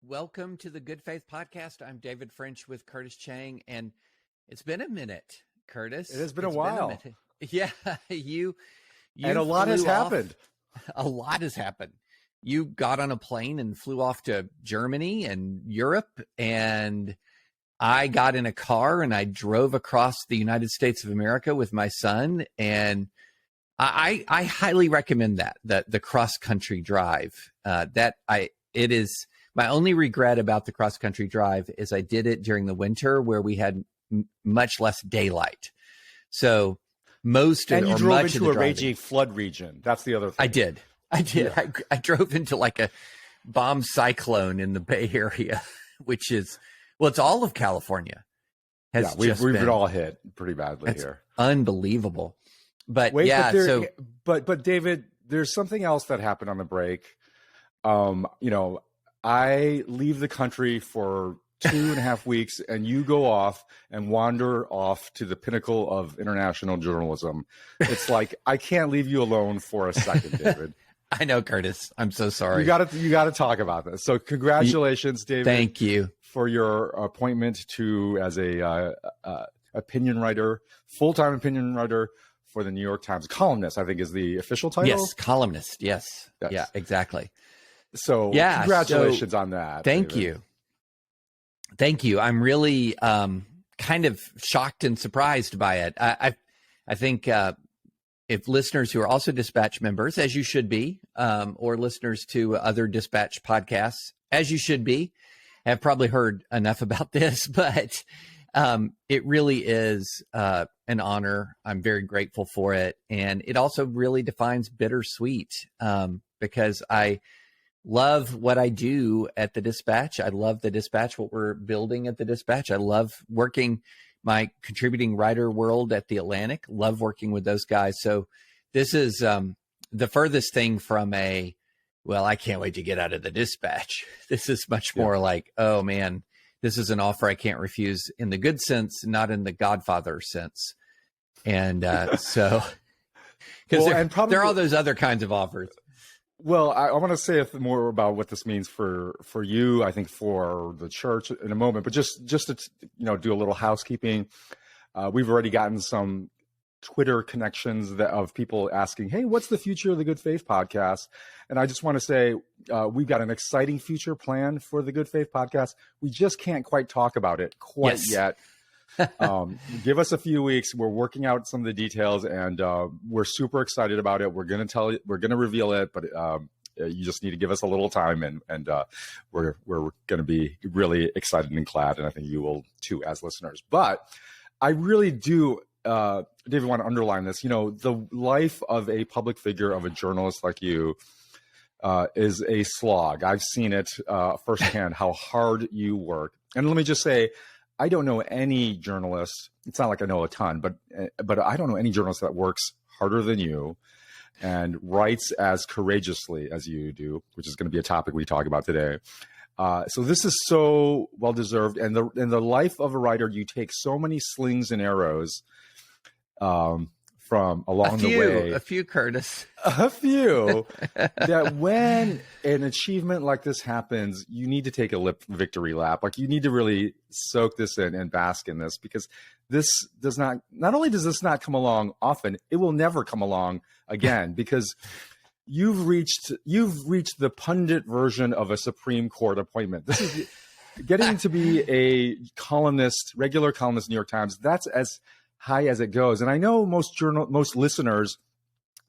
Welcome to the Good Faith Podcast. I'm David French with Curtis Chang, and it's been a minute, Curtis. It has been a while. Yeah, you and a lot has happened. A lot has happened. You got on a plane and flew off to Germany and Europe, and I got in a car and I drove across the United States of America with my son, and I highly recommend the cross-country drive. It is my only regret about the cross-country drive is I did it during the winter where we had much less daylight. So most and of, you or drove much into of the a driving, raging flood region. That's the other thing. I did. Yeah. I drove into like a bomb cyclone in the Bay Area, which is, well, it's all of California. We've been all hit pretty badly here. Unbelievable. But Wait, yeah, but David, there's something else that happened on the break. I leave the country for 2.5 weeks and you go off and wander off to the pinnacle of international journalism. It's like, I can't leave you alone for a second, David. I know, Curtis. I'm so sorry. You got to talk about this. So congratulations, David. Thank you for your appointment as a opinion writer, full-time opinion writer for the New York Times. Columnist, I think, is the official title. Yes, columnist. Yes. Yeah, exactly. So congratulations on that. Thank David. you. Thank you. I'm really kind of shocked and surprised by it. I think if listeners who are also Dispatch members, as you should be, or listeners to other Dispatch podcasts, as you should be, have probably heard enough about this, but it really is an honor. I'm very grateful for it. And it also really defines bittersweet because I love what I do at the Dispatch. I love the Dispatch, what we're building at the Dispatch. I love working my contributing writer world at the Atlantic. Love working with those guys. So this is the furthest thing from I can't wait to get out of the Dispatch. This is much more like, oh man, this is an offer I can't refuse in the good sense, not in the Godfather sense. And so, because there are all those other kinds of offers. Well, I want to say more about what this means for you, I think for the church in a moment, but just to, do a little housekeeping. We've already gotten some Twitter connections of people asking, hey, what's the future of the Good Faith podcast? And I just want to say, we've got an exciting future plan for the Good Faith podcast. We just can't quite talk about it yet. Give us a few weeks. We're working out some of the details and we're super excited about it. We're going to reveal it, but you just need to give us a little time and we're going to be really excited and glad. And I think you will too as listeners, but I really do, David, want to underline this. The life of a public figure, of a journalist like you, is a slog. I've seen it firsthand, how hard you work. And let me just say, I don't know any journalist. It's not like I know a ton, but I don't know any journalist that works harder than you and writes as courageously as you do, which is going to be a topic we talk about today. So this is so well deserved. And in the life of a writer, you take so many slings and arrows from along the way. A few, Curtis. A few. That when an achievement like this happens, you need to take a victory lap. Like you need to really soak this in and bask in this, because this does not only does this not come along often, it will never come along again, because you've reached the pundit version of a Supreme Court appointment. This is getting to be a regular columnist in the New York Times. That's as high as it goes. And I know most listeners,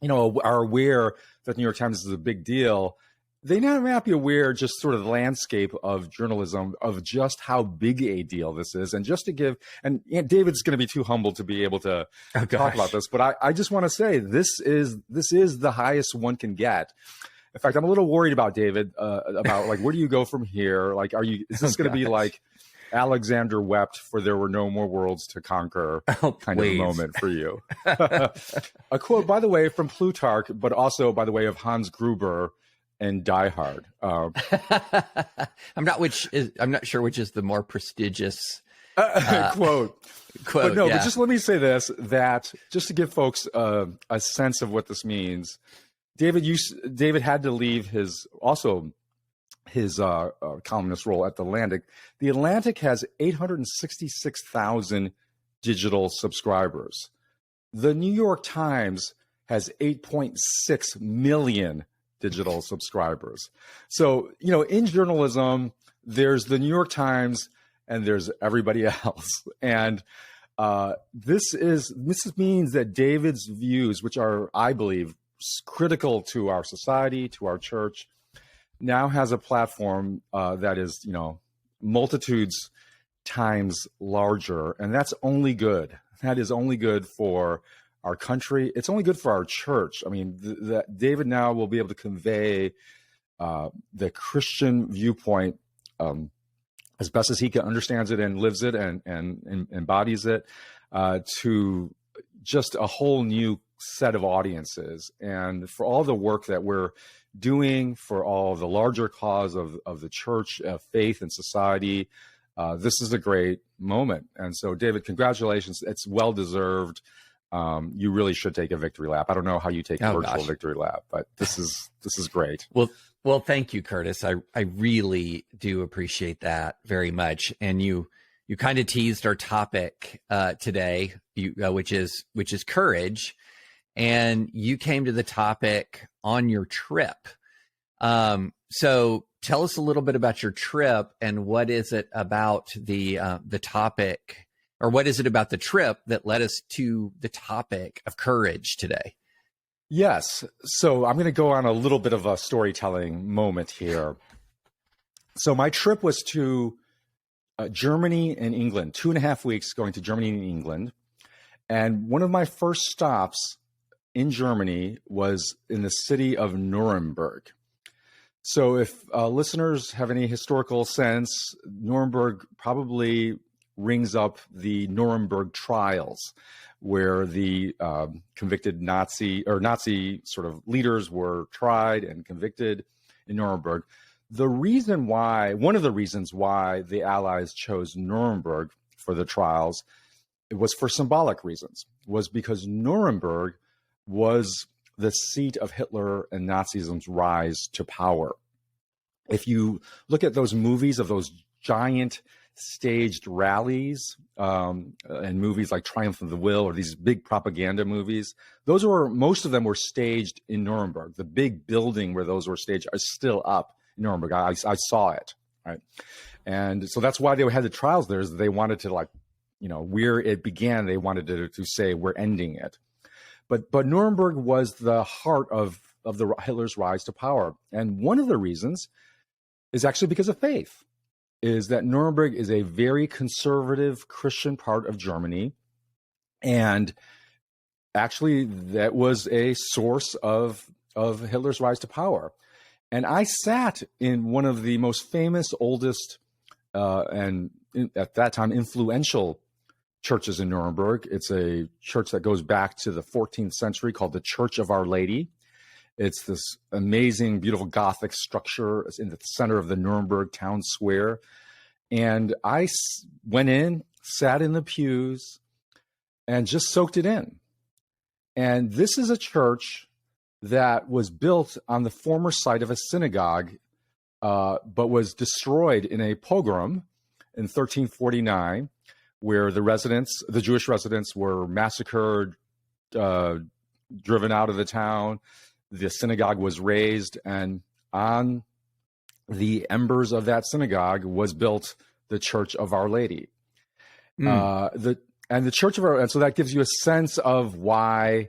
are aware that New York Times is a big deal. They may not be aware just sort of the landscape of journalism, of just how big a deal this is. And just to give, and David's going to be too humble to be able to talk about this, but I just want to say this is the highest one can get. In fact, I'm a little worried about David, about like, where do you go from here? Like, is this going to be like Alexander wept for there were no more worlds to conquer kind of moment for you? A quote, by the way, from Plutarch, but also by the way of Hans Gruber and Die Hard. I'm not sure which is the more prestigious quote. But no, yeah. But just let me say this, that just to give folks a sense of what this means, David had to leave his also his columnist role at The Atlantic has 866,000 digital subscribers. The New York Times has 8.6 million digital subscribers. So, in journalism, there's the New York Times and there's everybody else. And this means that David's views, which are, I believe, critical to our society, to our church, now has a platform that is, multitudes times larger. And that's only good. That is only good for our country. It's only good for our church. I mean, that David now will be able to convey the Christian viewpoint as best as he can, understands it and lives it and embodies it to just a whole new set of audiences. And for all the work that we're doing for all the larger cause of the church, faith, and society, this is a great moment. And so, David, congratulations. It's well-deserved. You really should take a victory lap. I don't know how you take a virtual victory lap, but this is great. Well, thank you, Curtis. I really do appreciate that very much. And you kind of teased our topic today, which is courage. And you came to the topic on your trip. So tell us a little bit about your trip and what is it about the topic, or what is it about the trip that led us to the topic of courage today? Yes. So I'm going to go on a little bit of a storytelling moment here. So my trip was to Germany and England, 2.5 weeks going to Germany and England. And one of my first stops in Germany was in the city of Nuremberg. So if listeners have any historical sense, Nuremberg probably rings up the Nuremberg trials, where the convicted Nazi sort of leaders were tried and convicted in Nuremberg. One of the reasons why the Allies chose Nuremberg for the trials, it was for symbolic reasons, was because Nuremberg was the seat of Hitler and Nazism's rise to power. If you look at those movies of those giant staged rallies and movies like Triumph of the Will, or these big propaganda movies, most of them were staged in Nuremberg. The big building where those were staged is still up in Nuremberg. I saw it, right? And so that's why they had the trials there, is they wanted to, like, where it began, they wanted to say, we're ending it. But Nuremberg was the heart of the Hitler's rise to power. And one of the reasons is actually because of faith, is that Nuremberg is a very conservative Christian part of Germany. And actually that was a source of Hitler's rise to power. And I sat in one of the most famous, oldest, at that time, influential churches in Nuremberg. It's a church that goes back to the 14th century called the Church of Our Lady. It's this amazing, beautiful Gothic structure. It's in the center of the Nuremberg town square. And I went in, sat in the pews, and just soaked it in. And this is a church that was built on the former site of a synagogue, but was destroyed in a pogrom in 1349, where the Jewish residents were massacred, driven out of the town. The synagogue was razed, and on the embers of that synagogue was built the Church of Our Lady. The Church of Our, and so that gives you a sense of why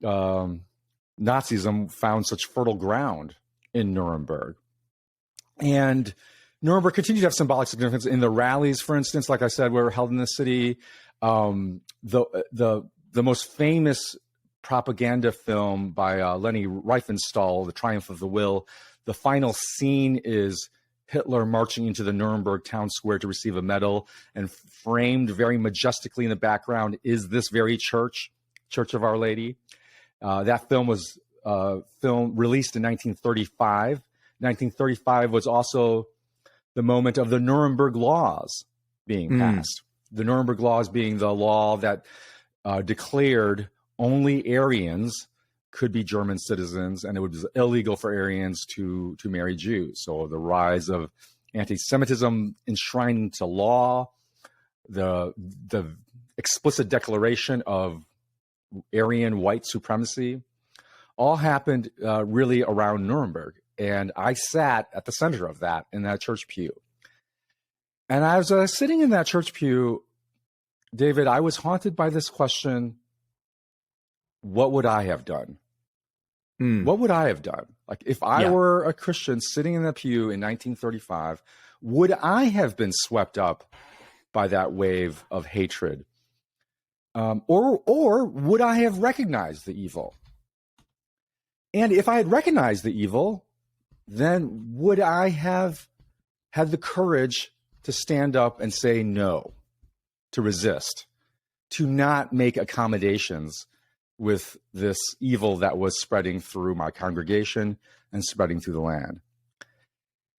Nazism found such fertile ground in Nuremberg. And Nuremberg continued to have symbolic significance in the rallies, for instance, like I said, were held in the city. The most famous propaganda film by Leni Riefenstahl, The Triumph of the Will, the final scene is Hitler marching into the Nuremberg town square to receive a medal, and framed very majestically in the background is this very church, Church of Our Lady. That film was released in 1935. 1935 was also the moment of the Nuremberg laws being passed. The Nuremberg laws being the law that declared only Aryans could be German citizens, and it was illegal for Aryans to marry Jews. So the rise of anti-Semitism enshrined into law, the explicit declaration of Aryan white supremacy, all happened really around Nuremberg. And I sat at the center of that in that church pew. And as I was sitting in that church pew, David, I was haunted by this question: what would I have done? What would I have done? Like, if I were a Christian sitting in the pew in 1935, would I have been swept up by that wave of hatred? Or would I have recognized the evil? And if I had recognized the evil, then would I have had the courage to stand up and say no, to resist, to not make accommodations with this evil that was spreading through my congregation and spreading through the land?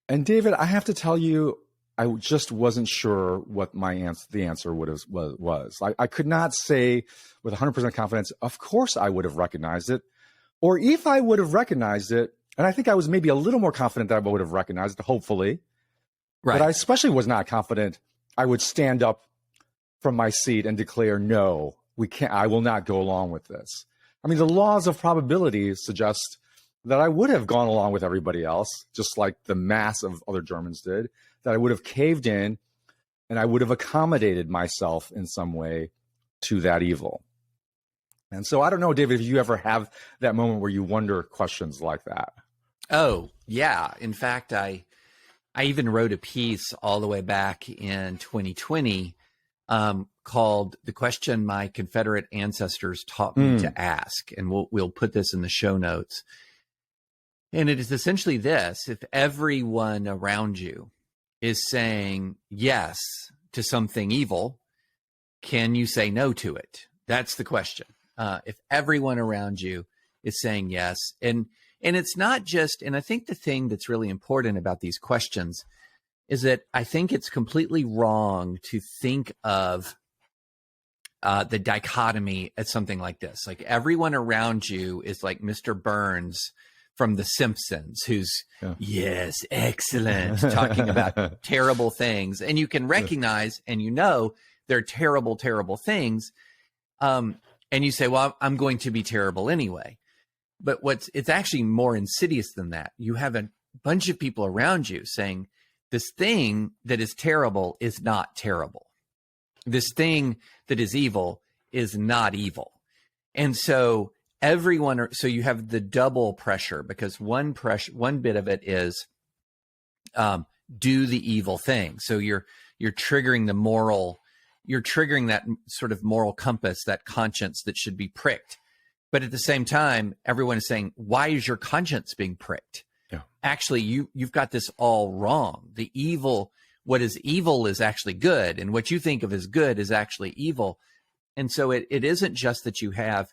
And David, I have to tell you, I just wasn't sure what the answer was. I could not say with 100% confidence, of course I would have recognized it. Or if I would have recognized it, and I think I was maybe a little more confident that I would have recognized it, hopefully. Right. But I especially was not confident I would stand up from my seat and declare, no, I will not go along with this. I mean, the laws of probability suggest that I would have gone along with everybody else, just like the mass of other Germans did, that I would have caved in and I would have accommodated myself in some way to that evil. And so I don't know, David, if you ever have that moment where you wonder questions like that. Oh, yeah. In fact, I even wrote a piece all the way back in 2020 called "The Question My Confederate Ancestors Taught Me to Ask." And we'll put this in the show notes. And it is essentially this: if everyone around you is saying yes to something evil, can you say no to it? That's the question. If everyone around you is saying yes, and it's not just, and I think the thing that's really important about these questions is that I think it's completely wrong to think of the dichotomy as something like this. Like, everyone around you is like Mr. Burns from The Simpsons, who's, yes, excellent, talking about terrible things. And you can recognize, and you know, they're terrible, terrible things. And you say, well, I'm going to be terrible anyway. But it's actually more insidious than that. You have a bunch of people around you saying, this thing that is terrible is not terrible. This thing that is evil is not evil. And so so you have the double pressure, because one bit of it is do the evil thing. So you're triggering you're triggering that sort of moral compass, that conscience that should be pricked. But at the same time, everyone is saying, why is your conscience being pricked? Yeah. Actually, you've got this all wrong. What is evil is actually good, and what you think of as good is actually evil. And so it isn't just that you have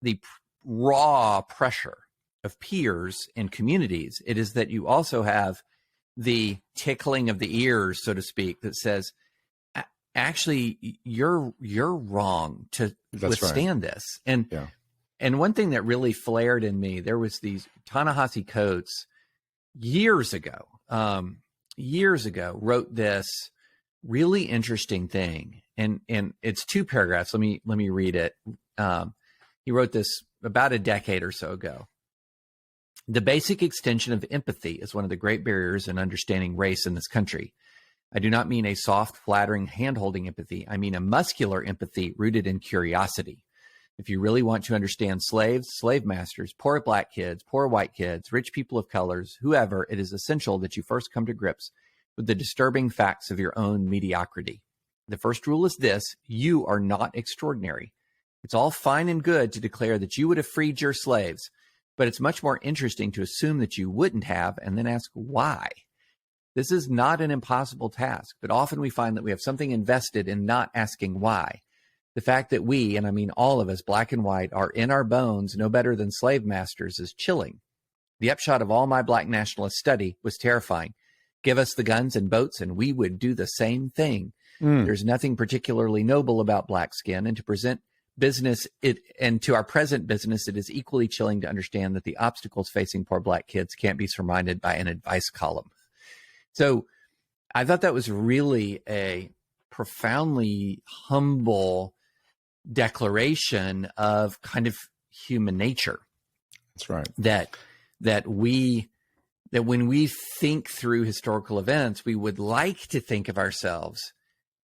the raw pressure of peers and communities. It is that you also have the tickling of the ears, so to speak, that says, actually, you're wrong to withstand this. And one thing that really flared in me, there was these Ta-Nehisi Coates years ago wrote this really interesting thing. And it's 2 paragraphs. Let me read it. He wrote this about a decade or so ago. The basic extension of empathy is one of the great barriers in understanding race in this country. I do not mean a soft, flattering, hand-holding empathy. I mean a muscular empathy rooted in curiosity. If you really want to understand slaves, slave masters, poor black kids, poor white kids, rich people of colors, whoever, it is essential that you first come to grips with the disturbing facts of your own mediocrity. The first rule is this: you are not extraordinary. It's all fine and good to declare that you would have freed your slaves, but it's much more interesting to assume that you wouldn't have and then ask why. This is not an impossible task, but often we find that we have something invested in not asking why. The fact that we, and I mean all of us, black and white, are in our bones no better than slave masters is chilling. The upshot of all my black nationalist study was terrifying. Give us the guns and boats and we would do the same thing. There's nothing particularly noble about black skin, and to present business, and to our present business, it is equally chilling to understand that the obstacles facing poor Black kids can't be surmounted by an advice column. So I thought that was really a profoundly humble declaration of kind of human nature. That's right. That when we think through historical events, we would like to think of ourselves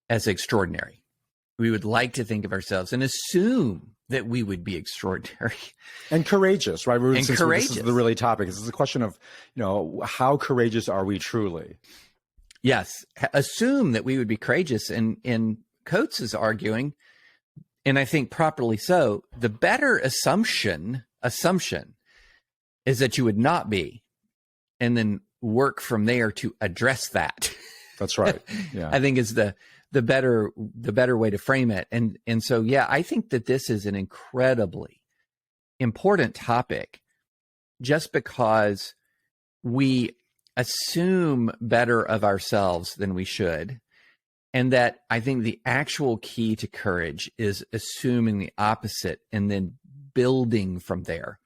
as extraordinary. We would like to think of ourselves and assume that we would be extraordinary and courageous, right? And courageous. This is the really topic. This is a question of, how courageous are we truly? Yes, assume that we would be courageous. And Coates is arguing, and I think properly so, the better assumption is that you would not be, and then work from there to address that. That's right. Yeah, I think is the better way to frame it. And so, yeah, I think that this is an incredibly important topic, just because we assume better of ourselves than we should. And that I think the actual key to courage is assuming the opposite and then building from there,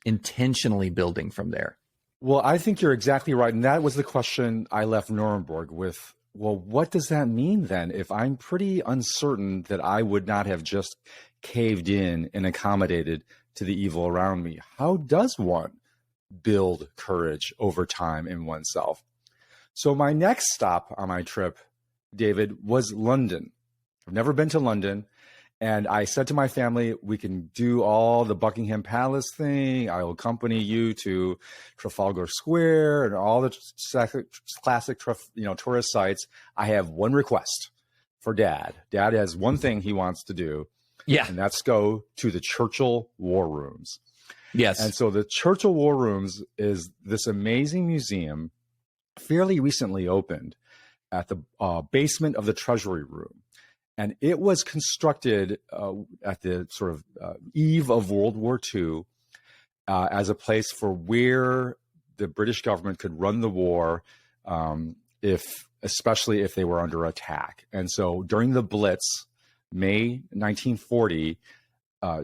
intentionally building from there. Well, I think you're exactly right. And that was the question I left Nuremberg with. Well, what does that mean then if I'm pretty uncertain that I would not have just caved in and accommodated to the evil around me? How does one build courage over time in oneself? So my next stop on my trip, David, was London. I've never been to London. And I said to my family, we can do all the Buckingham Palace thing. I will accompany you to Trafalgar Square and all the classic tourist sites. I have one request for Dad. Dad has one thing he wants to do. Yeah. And that's go to the Churchill War Rooms. Yes. And so the Churchill War Rooms is this amazing museum, fairly recently opened at the basement of the Treasury Room. And it was constructed at the sort of eve of World War II as a place for where the British government could run the war, especially if they were under attack. And so during the Blitz, May 1940,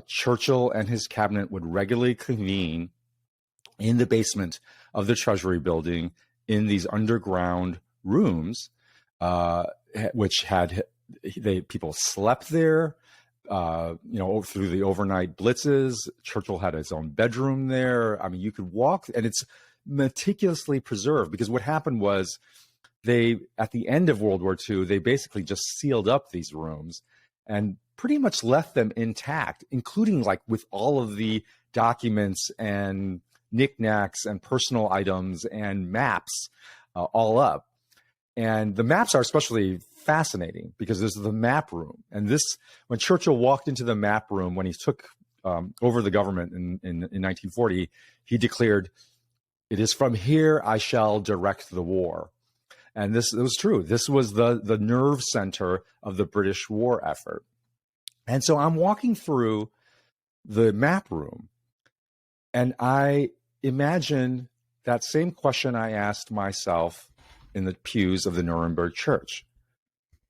Churchill and his cabinet would regularly convene in the basement of the Treasury building in these underground rooms, which had people slept there, through the overnight blitzes. Churchill had his own bedroom there. I mean, you could walk, and it's meticulously preserved, because what happened was at the end of World War II, they basically just sealed up these rooms and pretty much left them intact, including like with all of the documents and knickknacks and personal items and maps all up. And the maps are especially fascinating because there's the map room. And when Churchill walked into the map room, when he took over the government in 1940, he declared, "It is from here I shall direct the war." And it was true. This was the nerve center of the British war effort. And so I'm walking through the map room, and I imagine that same question I asked myself in the pews of the Nuremberg church.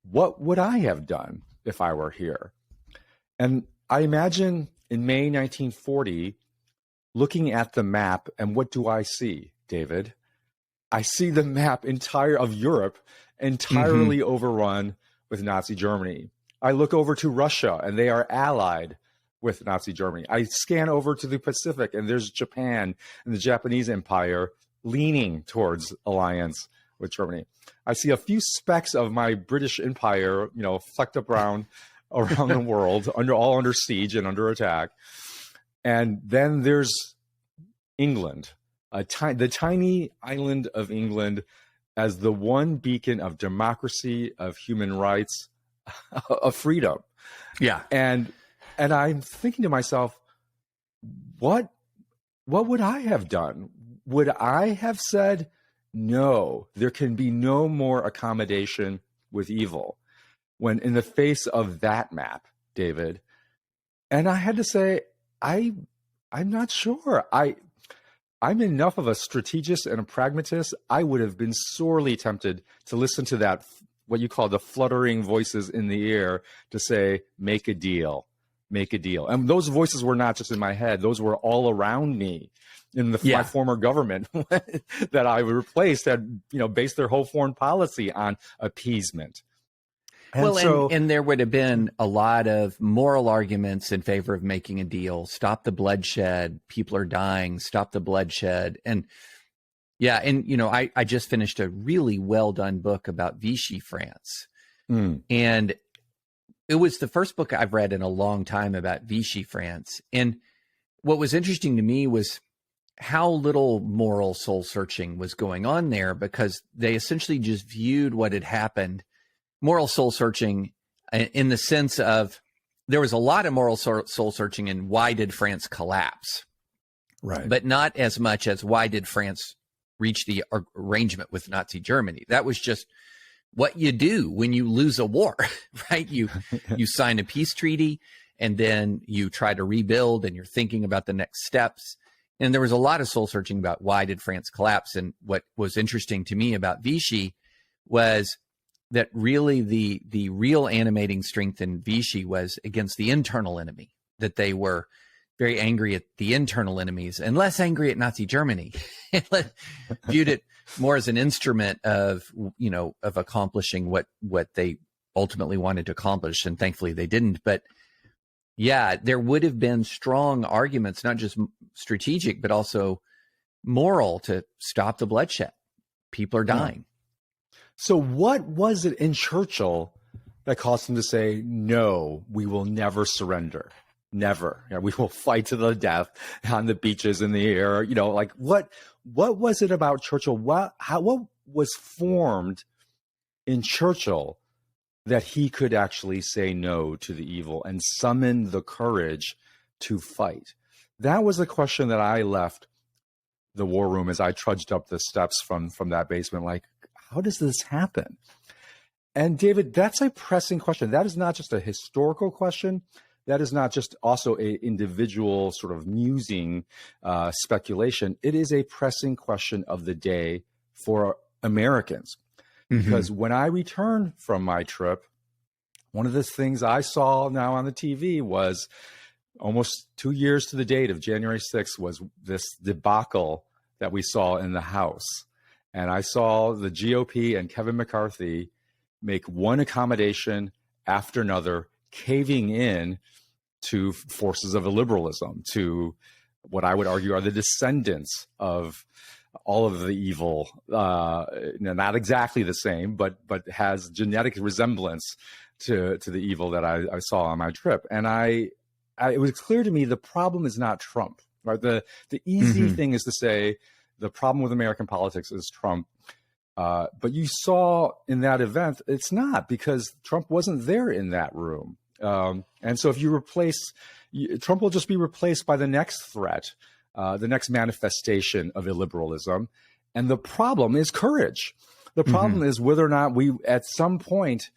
What would I have done if I were here? And I imagine in May 1940, looking at the map, and what do I see, David? I see the map of Europe entirely overrun with Nazi Germany. I look over to Russia, and they are allied with Nazi Germany. I scan over to the Pacific, and there's Japan and the Japanese Empire leaning towards alliance with Germany. I see a few specks of my British Empire, flecked around the world, all under siege and under attack. And then there's England, the tiny island of England, as the one beacon of democracy, of human rights, of freedom. Yeah. And I'm thinking to myself, what would I have done? Would I have said, no, there can be no more accommodation with evil, when in the face of that map, David? And I had to say, I'm not sure. I'm enough of a strategist and a pragmatist. I would have been sorely tempted to listen to that, what you call the fluttering voices in the air, to say, make a deal. make a deal. And those voices were not just in my head; those were all around me in my former government that I replaced. That based their whole foreign policy on appeasement. And there would have been a lot of moral arguments in favor of making a deal. Stop the bloodshed. People are dying. Stop the bloodshed. And I just finished a really well done book about Vichy France. And it was the first book I've read in a long time about Vichy France. And what was interesting to me was how little moral soul searching was going on there, because they essentially just viewed what had happened. Moral soul searching in the sense of there was a lot of moral soul searching in why did France collapse? Right. But not as much as why did France reach the arrangement with Nazi Germany? That was just what you do when you lose a war, right? You sign a peace treaty and then you try to rebuild and you're thinking about the next steps. And there was a lot of soul searching about why did France collapse? And what was interesting to me about Vichy was that really the real animating strength in Vichy was against the internal enemy, that they were very angry at the internal enemies and less angry at Nazi Germany. Viewed it more as an instrument of accomplishing what they ultimately wanted to accomplish. And thankfully they didn't. But yeah, there would have been strong arguments, not just strategic, but also moral, to stop the bloodshed. People are dying. So what was it in Churchill that caused him to say, no, we will never surrender? Never. We will fight to the death on the beaches in the air. What was it about Churchill? What was formed in Churchill that he could actually say no to the evil and summon the courage to fight? That was the question that I left the war room as I trudged up the steps from that basement. Like, how does this happen? And David, that's a pressing question. That is not just a historical question. That is not just also a individual sort of musing speculation. It is a pressing question of the day for Americans. Because when I returned from my trip, one of the things I saw now on the TV was almost 2 years to the date of January 6th was this debacle that we saw in the House. And I saw the GOP and Kevin McCarthy make one accommodation after another, caving in to forces of illiberalism, to what I would argue are the descendants of all of the evil, not exactly the same, but has genetic resemblance to the evil that I saw on my trip. And it was clear to me the problem is not Trump, right? The easy thing is to say the problem with American politics is Trump. But you saw in that event, it's not, because Trump wasn't there in that room. And so if you Trump will just be replaced by the next threat, the next manifestation of illiberalism. And the problem is courage. The problem is whether or not we, at some point,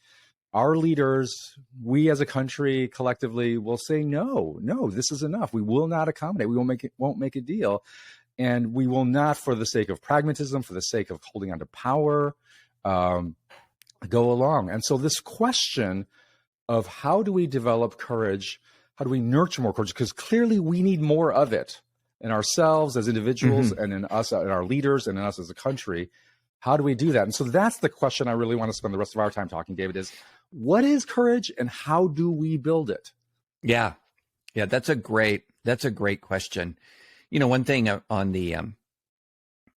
our leaders, we as a country collectively will say, no, this is enough. We will not accommodate. We won't make a deal. And we will not, for the sake of pragmatism, for the sake of holding on to power, go along. And so this question of how do we develop courage, how do we nurture more courage, because clearly we need more of it in ourselves as individuals and in us, in our leaders and in us as a country. How do we do that? And so that's the question I really want to spend the rest of our time talking, David, is what is courage and how do we build it? Yeah, that's a great question. One thing on the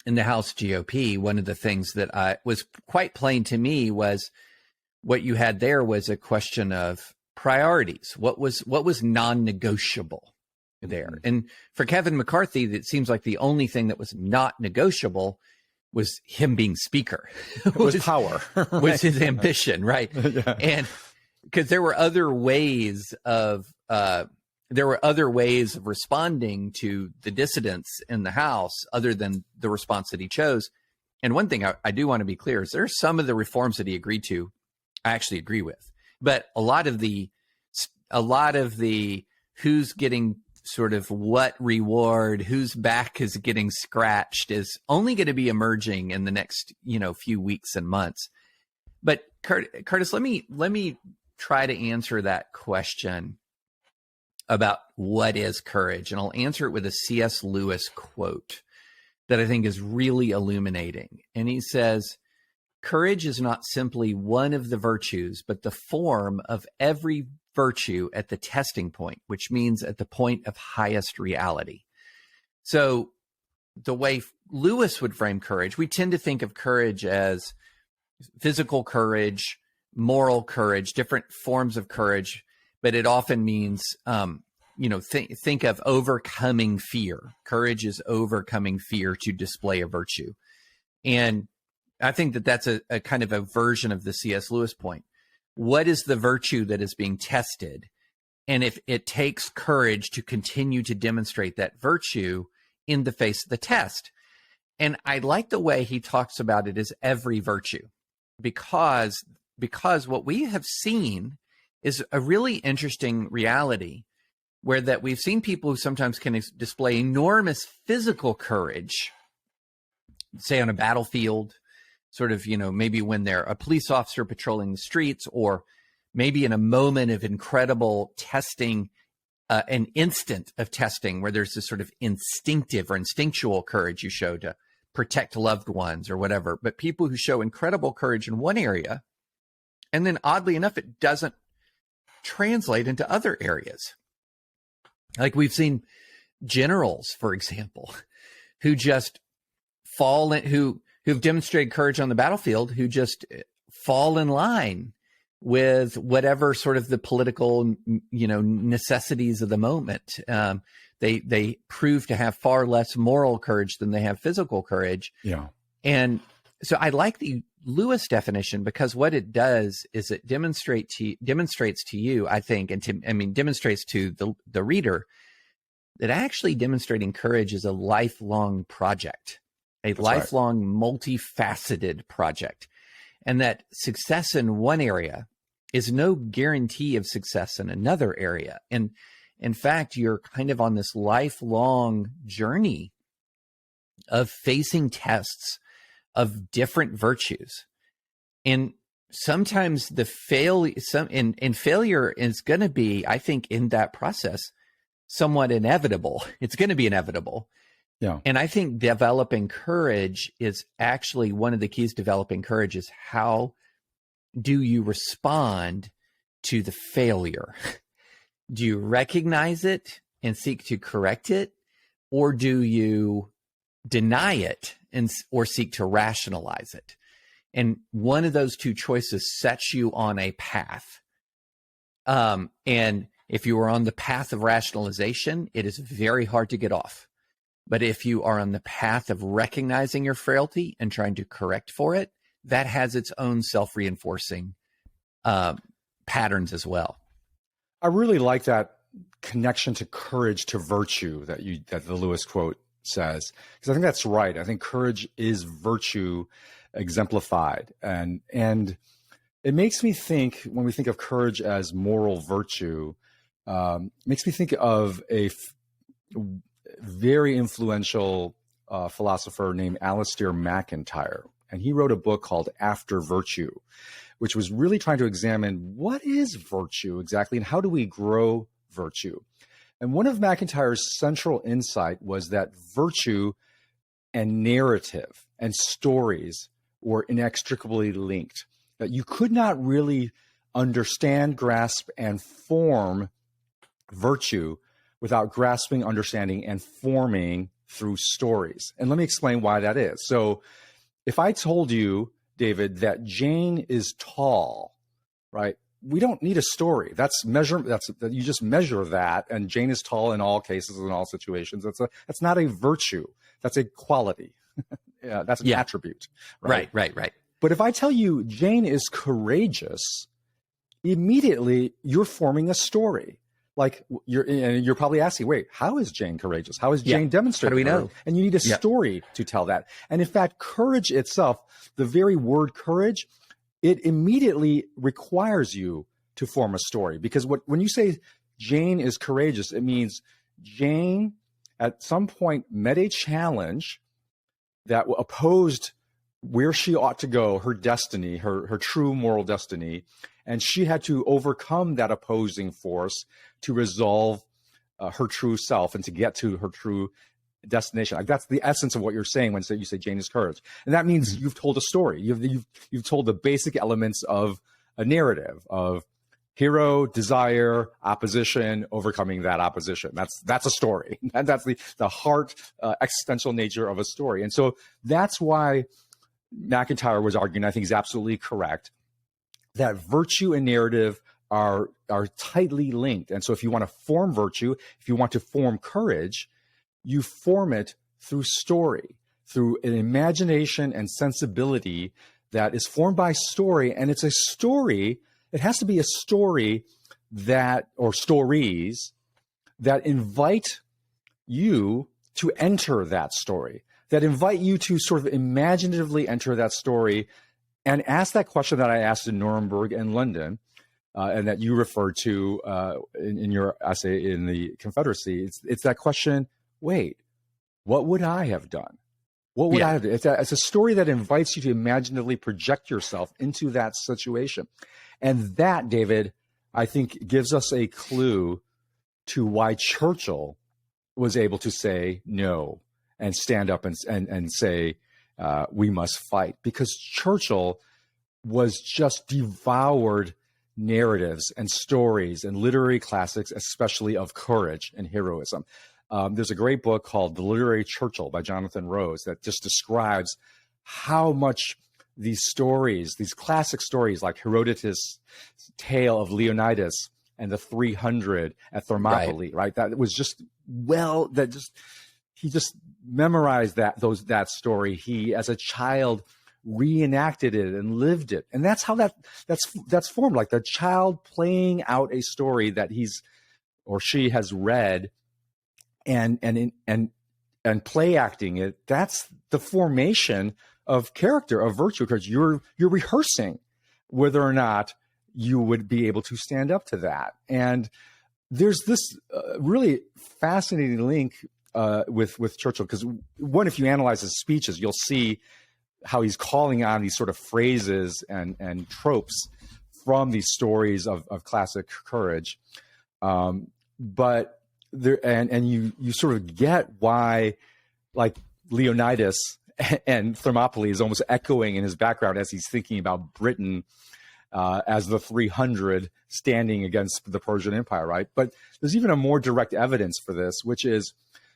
in the House GOP, one of the things that was quite plain to me was what you had there was a question of priorities. What was non-negotiable there? And for Kevin McCarthy, it seems like the only thing that was not negotiable was him being speaker. was power. Was his ambition, right? Yeah. And because there were other ways of responding to the dissidents in the House other than the response that he chose. And one thing I do want to be clear is there are some of the reforms that he agreed to I actually agree with, but a lot of the who's getting sort of what reward, whose back is getting scratched is only going to be emerging in the next, few weeks and months. But Curtis, let me try to answer that question about what is courage. And I'll answer it with a C.S. Lewis quote that I think is really illuminating. And he says, courage is not simply one of the virtues, but the form of every virtue at the testing point, which means at the point of highest reality. So the way Lewis would frame courage, we tend to think of courage as physical courage, moral courage, different forms of courage, but it often means, think of overcoming fear. Courage is overcoming fear to display a virtue. And I think that that's a kind of a version of the C.S. Lewis point. What is the virtue that is being tested? And if it takes courage to continue to demonstrate that virtue in the face of the test. And I like the way he talks about it as every virtue, because what we have seen is a really interesting reality where that we've seen people who sometimes can display enormous physical courage, say on a battlefield, sort of, maybe when they're a police officer patrolling the streets, or maybe in a moment of incredible testing, an instant of testing where there's this sort of instinctive or instinctual courage you show to protect loved ones or whatever. But people who show incredible courage in one area, and then oddly enough, it doesn't translate into other areas. Like we've seen generals, for example, who just fall in, who've demonstrated courage on the battlefield, who just fall in line with whatever sort of the political, necessities of the moment. They prove to have far less moral courage than they have physical courage. Yeah. And so I like the Lewis definition, because what it does is it demonstrates to you, I think, demonstrates to the reader that actually demonstrating courage is a lifelong project, a lifelong, multifaceted project, and that success in one area is no guarantee of success in another area. And in fact, you're kind of on this lifelong journey of facing tests of different virtues. And sometimes the failure is going to be, I think, in that process, somewhat inevitable. It's going to be inevitable. Yeah. And I think developing courage is actually one of the keys to developing courage is how do you respond to the failure? Do you recognize it and seek to correct it? Or do you deny it or seek to rationalize it? And one of those two choices sets you on a path. And if you are on the path of rationalization, it is very hard to get off. But if you are on the path of recognizing your frailty and trying to correct for it, that has its own self-reinforcing patterns as well. I really like that connection to courage to virtue that the Lewis quote says, because I think that's right. I think courage is virtue exemplified, and it makes me think, when we think of courage as moral virtue, makes me think of a very influential philosopher named Alasdair MacIntyre, and he wrote a book called After Virtue, which was really trying to examine what is virtue exactly and how do we grow virtue. And one of MacIntyre's central insight was that virtue and narrative and stories were inextricably linked, that you could not really understand, grasp, and form virtue without grasping, understanding, and forming through stories. And let me explain why that is. So if I told you, David, that Jane is tall, right? We don't need a story. You just measure that, and Jane is tall in all cases, in all situations. That's not a virtue. That's a quality. Yeah, that's an attribute. Right. But if I tell you Jane is courageous, immediately you're forming a story. Like you're probably asking, wait, how is Jane courageous? How is Jane demonstrating? How do we know? And you need a story to tell that. And in fact, courage itself, the very word courage, it immediately requires you to form a story. Because when you say Jane is courageous, it means Jane at some point met a challenge that opposed where she ought to go, her destiny, her true moral destiny. And she had to overcome that opposing force to resolve her true self and to get to her true destination. Like that's the essence of what you're saying when you say Jane is courage, and that means you've told a story. You've told the basic elements of a narrative of hero, desire, opposition, overcoming that opposition. That's a story. And that's the heart, existential nature of a story. And so that's why MacIntyre was arguing, I think he's absolutely correct, that virtue and narrative are tightly linked. And so if you want to form virtue, if you want to form courage, you form it through story, through an imagination and sensibility that is formed by story. And it's a story, it has to be a story or stories that invite you to enter that story, that invite you to sort of imaginatively enter that story and ask that question that I asked in Nuremberg and London, and that you referred to in your essay in the Confederacy. It's that question, wait, what would I have done? What would I have done? It's a story that invites you to imaginatively project yourself into that situation. And that, David, I think gives us a clue to why Churchill was able to say no and stand up and say, we must fight. Because Churchill was just devoured narratives and stories and literary classics, especially of courage and heroism. There's a great book called The Literary Churchill by Jonathan Rose that just describes how much these stories, these classic stories like Herodotus' tale of Leonidas and the 300 at Thermopylae, right? That was just, he just memorized that story. He, as a child, reenacted it and lived it. And that's how that's formed, like the child playing out a story that he's or she has read and play acting it. That's the formation of character, of virtue, because you're rehearsing whether or not you would be able to stand up to that. And there's this really fascinating link with Churchill, because one, if you analyze his speeches, you'll see how he's calling on these sort of phrases and tropes from these stories of classic courage. But there, and you sort of get why, like Leonidas and Thermopylae is almost echoing in his background as he's thinking about Britain as the 300 standing against the Persian Empire, right? But there's even a more direct evidence for this, which is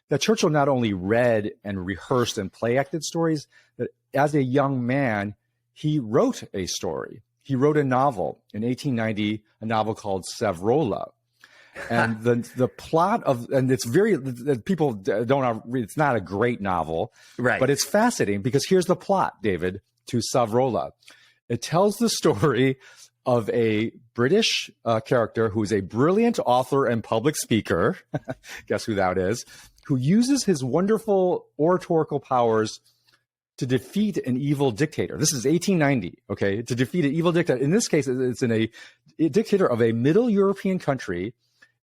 that Churchill not only read and rehearsed and play acted stories, that as a young man, he wrote a story. He wrote a novel in 1890, a novel called Savrola. And the plot of, and it's very, people don't read, it's not a great novel, right? But it's fascinating because here's the plot, David, to Savrola. It tells the story of a British character who is a brilliant author and public speaker. Guess who that is? Who uses his wonderful oratorical powers to defeat an evil dictator. This is 1890, okay? To defeat an evil dictator. In this case, it's a dictator of a middle European country.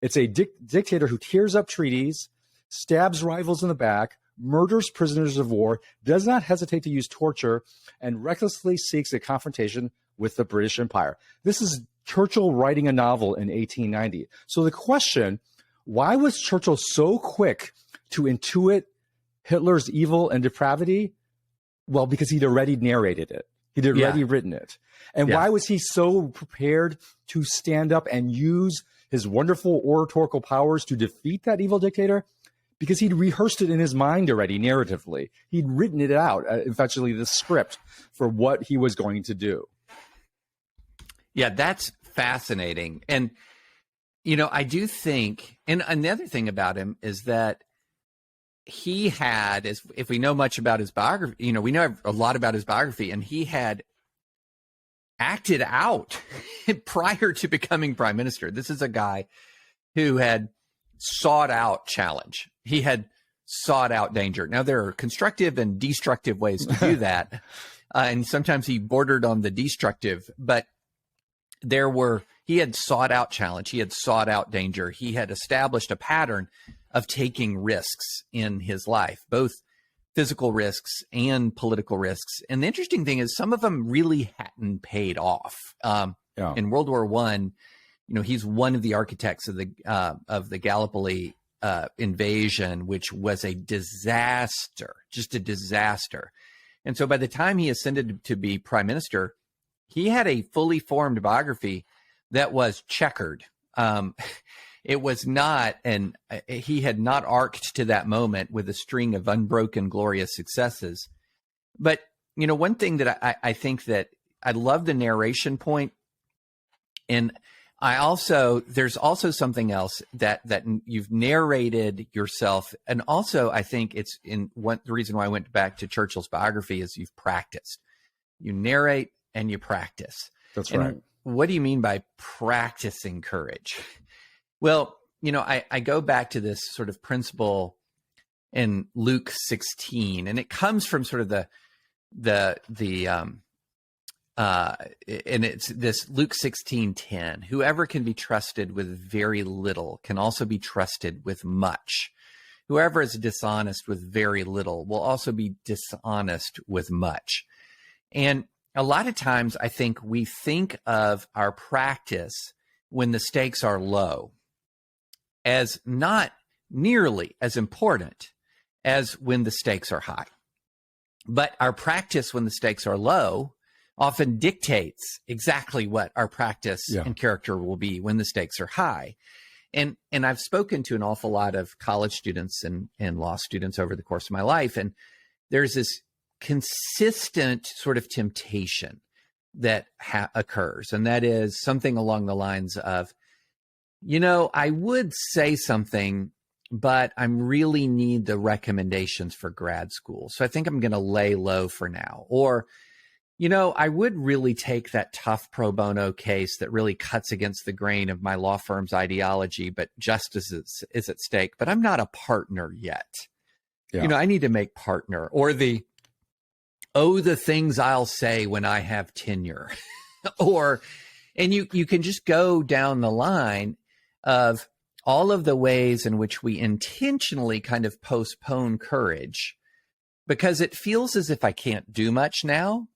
It's a dictator who tears up treaties, stabs rivals in the back, murders prisoners of war, does not hesitate to use torture, and recklessly seeks a confrontation with the British Empire. This is Churchill writing a novel in 1890. So the question, why was Churchill so quick to intuit Hitler's evil and depravity? Well, because he'd already narrated it. He'd already written it. And why was he so prepared to stand up and use his wonderful oratorical powers to defeat that evil dictator? Because he'd rehearsed it in his mind already, narratively. He'd written it out, eventually the script for what he was going to do. Yeah, that's fascinating. And, you know, I do think, and another thing about him is that he had, if we know much about his biography, you know, we know a lot about his biography, and he had acted out prior to becoming prime minister. This is a guy who had sought out challenge. He had sought out danger. Now, there are constructive and destructive ways to do that. And sometimes he bordered on the destructive, but he had sought out challenge. He had sought out danger. He had established a pattern of taking risks in his life, both physical risks and political risks. And the interesting thing is some of them really hadn't paid off. In World War I, you know, he's one of the architects of the Gallipoli invasion, which was a disaster, just a disaster. And so by the time he ascended to be prime minister, he had a fully formed biography that was checkered. It was not, and he had not arced to that moment with a string of unbroken, glorious successes. But, one thing that I think that I love the narration point, and there's also something else that you've narrated yourself. And also, I think it's the reason why I went back to Churchill's biography is you've practiced. You narrate and you practice. That's right. And what do you mean by practicing courage? Well, I go back to this sort of principle in Luke 16, and it comes from sort of and it's this Luke 16:10. Whoever can be trusted with very little can also be trusted with much. Whoever is dishonest with very little will also be dishonest with much. And a lot of times I think we think of our practice when the stakes are low as not nearly as important as when the stakes are high. But our practice when the stakes are low often dictates exactly what our practice and character will be when the stakes are high. And I've spoken to an awful lot of college students and law students over the course of my life. And there's this consistent sort of temptation that occurs. And that is something along the lines of, I would say something, but I really need the recommendations for grad school. So I think I'm going to lay low for now. Or, I would really take that tough pro bono case that really cuts against the grain of my law firm's ideology, but justice is at stake, but I'm not a partner yet. Yeah. I need to make partner. Or the things I'll say when I have tenure. And you can just go down the line of all of the ways in which we intentionally kind of postpone courage because it feels as if I can't do much now.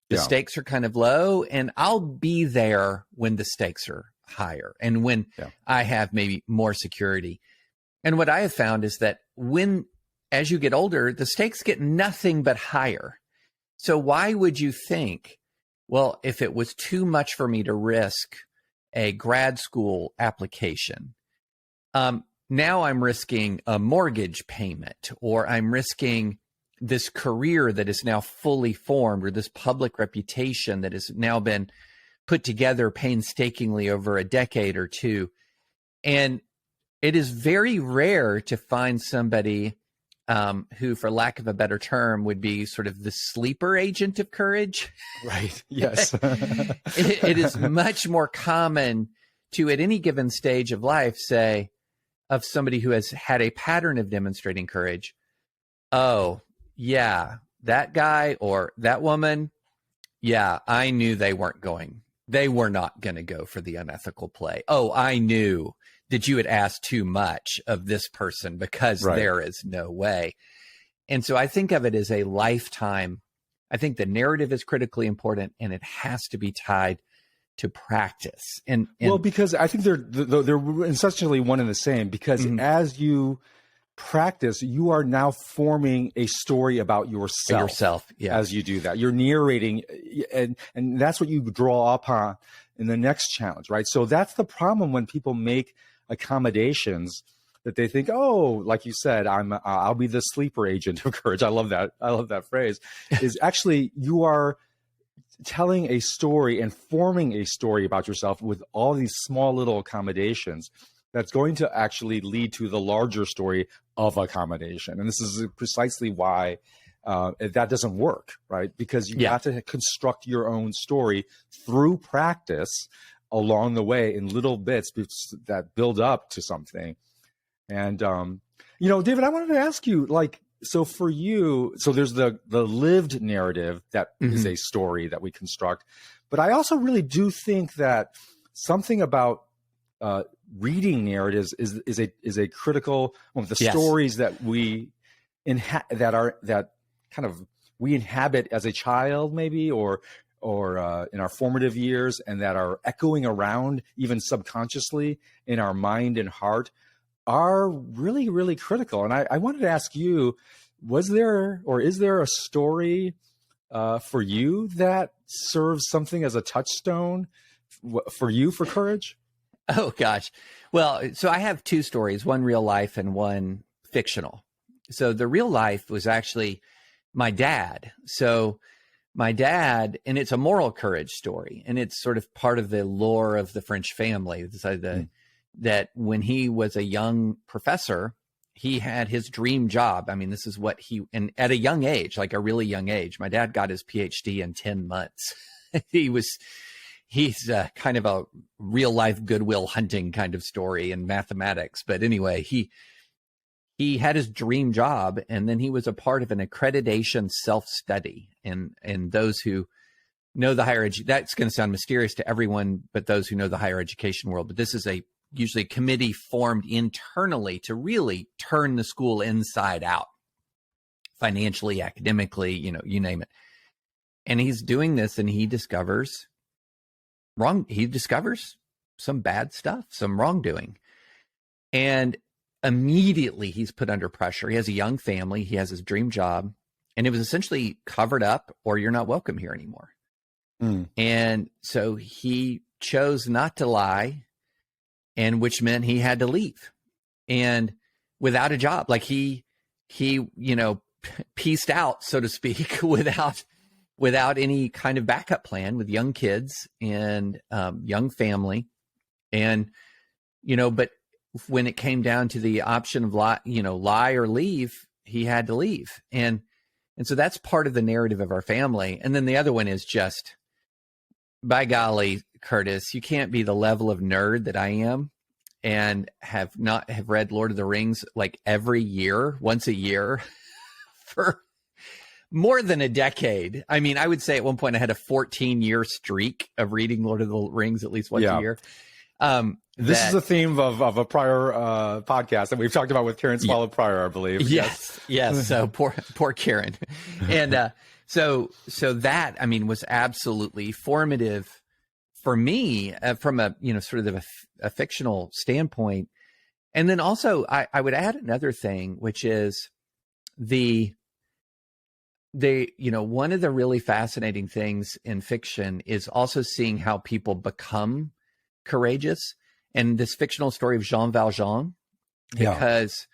The stakes are kind of low, and I'll be there when the stakes are higher and when I have maybe more security. And what I have found is that as you get older, the stakes get nothing but higher. So why would you think, well, if it was too much for me to risk a grad school application, now I'm risking a mortgage payment, or I'm risking this career that is now fully formed, or this public reputation that has now been put together painstakingly over a decade or two. And it is very rare to find somebody who, for lack of a better term, would be sort of the sleeper agent of courage. Right. Yes. It is much more common to, at any given stage of life, say, of somebody who has had a pattern of demonstrating courage, oh, yeah, that guy or that woman, yeah, I knew they were not going to go for the unethical play. Oh, I knew that you had asked too much of this person because there is no way. And so I think of it as a lifetime. I think the narrative is critically important, and it has to be tied to practice. And well, because I think they're essentially one and the same, because as you practice, you are now forming a story about yourself as you do that. You're narrating, and that's what you draw upon in the next challenge, right? So that's the problem when people make accommodations that they think, oh, like you said, I'll be the sleeper agent of courage. I love that phrase. Is actually you are telling a story and forming a story about yourself with all these small little accommodations that's going to actually lead to the larger story of accommodation. And this is precisely why that doesn't work, right? Because you have to construct your own story through practice along the way in little bits that build up to something. And, David, I wanted to ask you, so for you, so there's the lived narrative that is a story that we construct, but I also really do think that something about reading narratives is a critical one of the stories that we we inhabit as a child, maybe, or in our formative years, and that are echoing around even subconsciously in our mind and heart, are really, really critical. And I wanted to ask you, was there or is there a story for you that serves something as a touchstone for you for courage? Oh gosh. Well, so I have two stories, one real life and one fictional. So the real life was actually my dad. So my dad, and it's a moral courage story, and it's sort of part of the lore of the French family. So that when he was a young professor, he had his dream job. I mean, this is what and at a young age, like a really young age, my dad got his PhD in 10 months. He's kind of a real life Goodwill Hunting kind of story in mathematics. But anyway, he had his dream job, and then he was a part of an accreditation self-study. And those who know the higher education, that's going to sound mysterious to everyone, but those who know the higher education world. But this is usually a committee formed internally to really turn the school inside out, financially, academically, you name it. And he's doing this, and he discovers some bad stuff, some wrongdoing. And immediately he's put under pressure. He has a young family. He has his dream job. And it was essentially covered up, or you're not welcome here anymore. And so he chose not to lie, and which meant he had to leave. And without a job, like he pieced out, so to speak, without any kind of backup plan, with young kids and young family. And, but when it came down to the option of lie or leave, he had to leave. And so that's part of the narrative of our family. And then the other one is just, by golly, Curtis, you can't be the level of nerd that I am and have read Lord of the Rings like every year, once a year for more than a decade. I mean, I would say at one point I had a 14-year streak of reading Lord of the Rings at least once a year. This is a theme of a prior podcast that we've talked about with Karen Swallow prior, I believe. Yes. So poor Karen. And so that, I mean, was absolutely formative for me from a, sort of a fictional standpoint. And then also I would add another thing, which is one of the really fascinating things in fiction is also seeing how people become courageous. And this fictional story of Jean Valjean, because,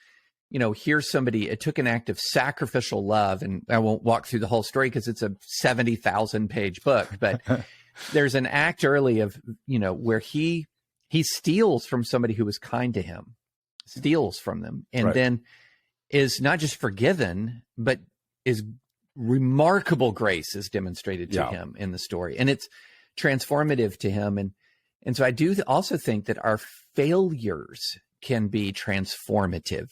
here's somebody, it took an act of sacrificial love, and I won't walk through the whole story because it's a 70,000 page book, but there's an act early of, where he steals from somebody who was kind to him, steals from them, and then is not just forgiven, but is remarkable grace is demonstrated to him in the story. And it's transformative to him. And so I do also think that our failures can be transformative.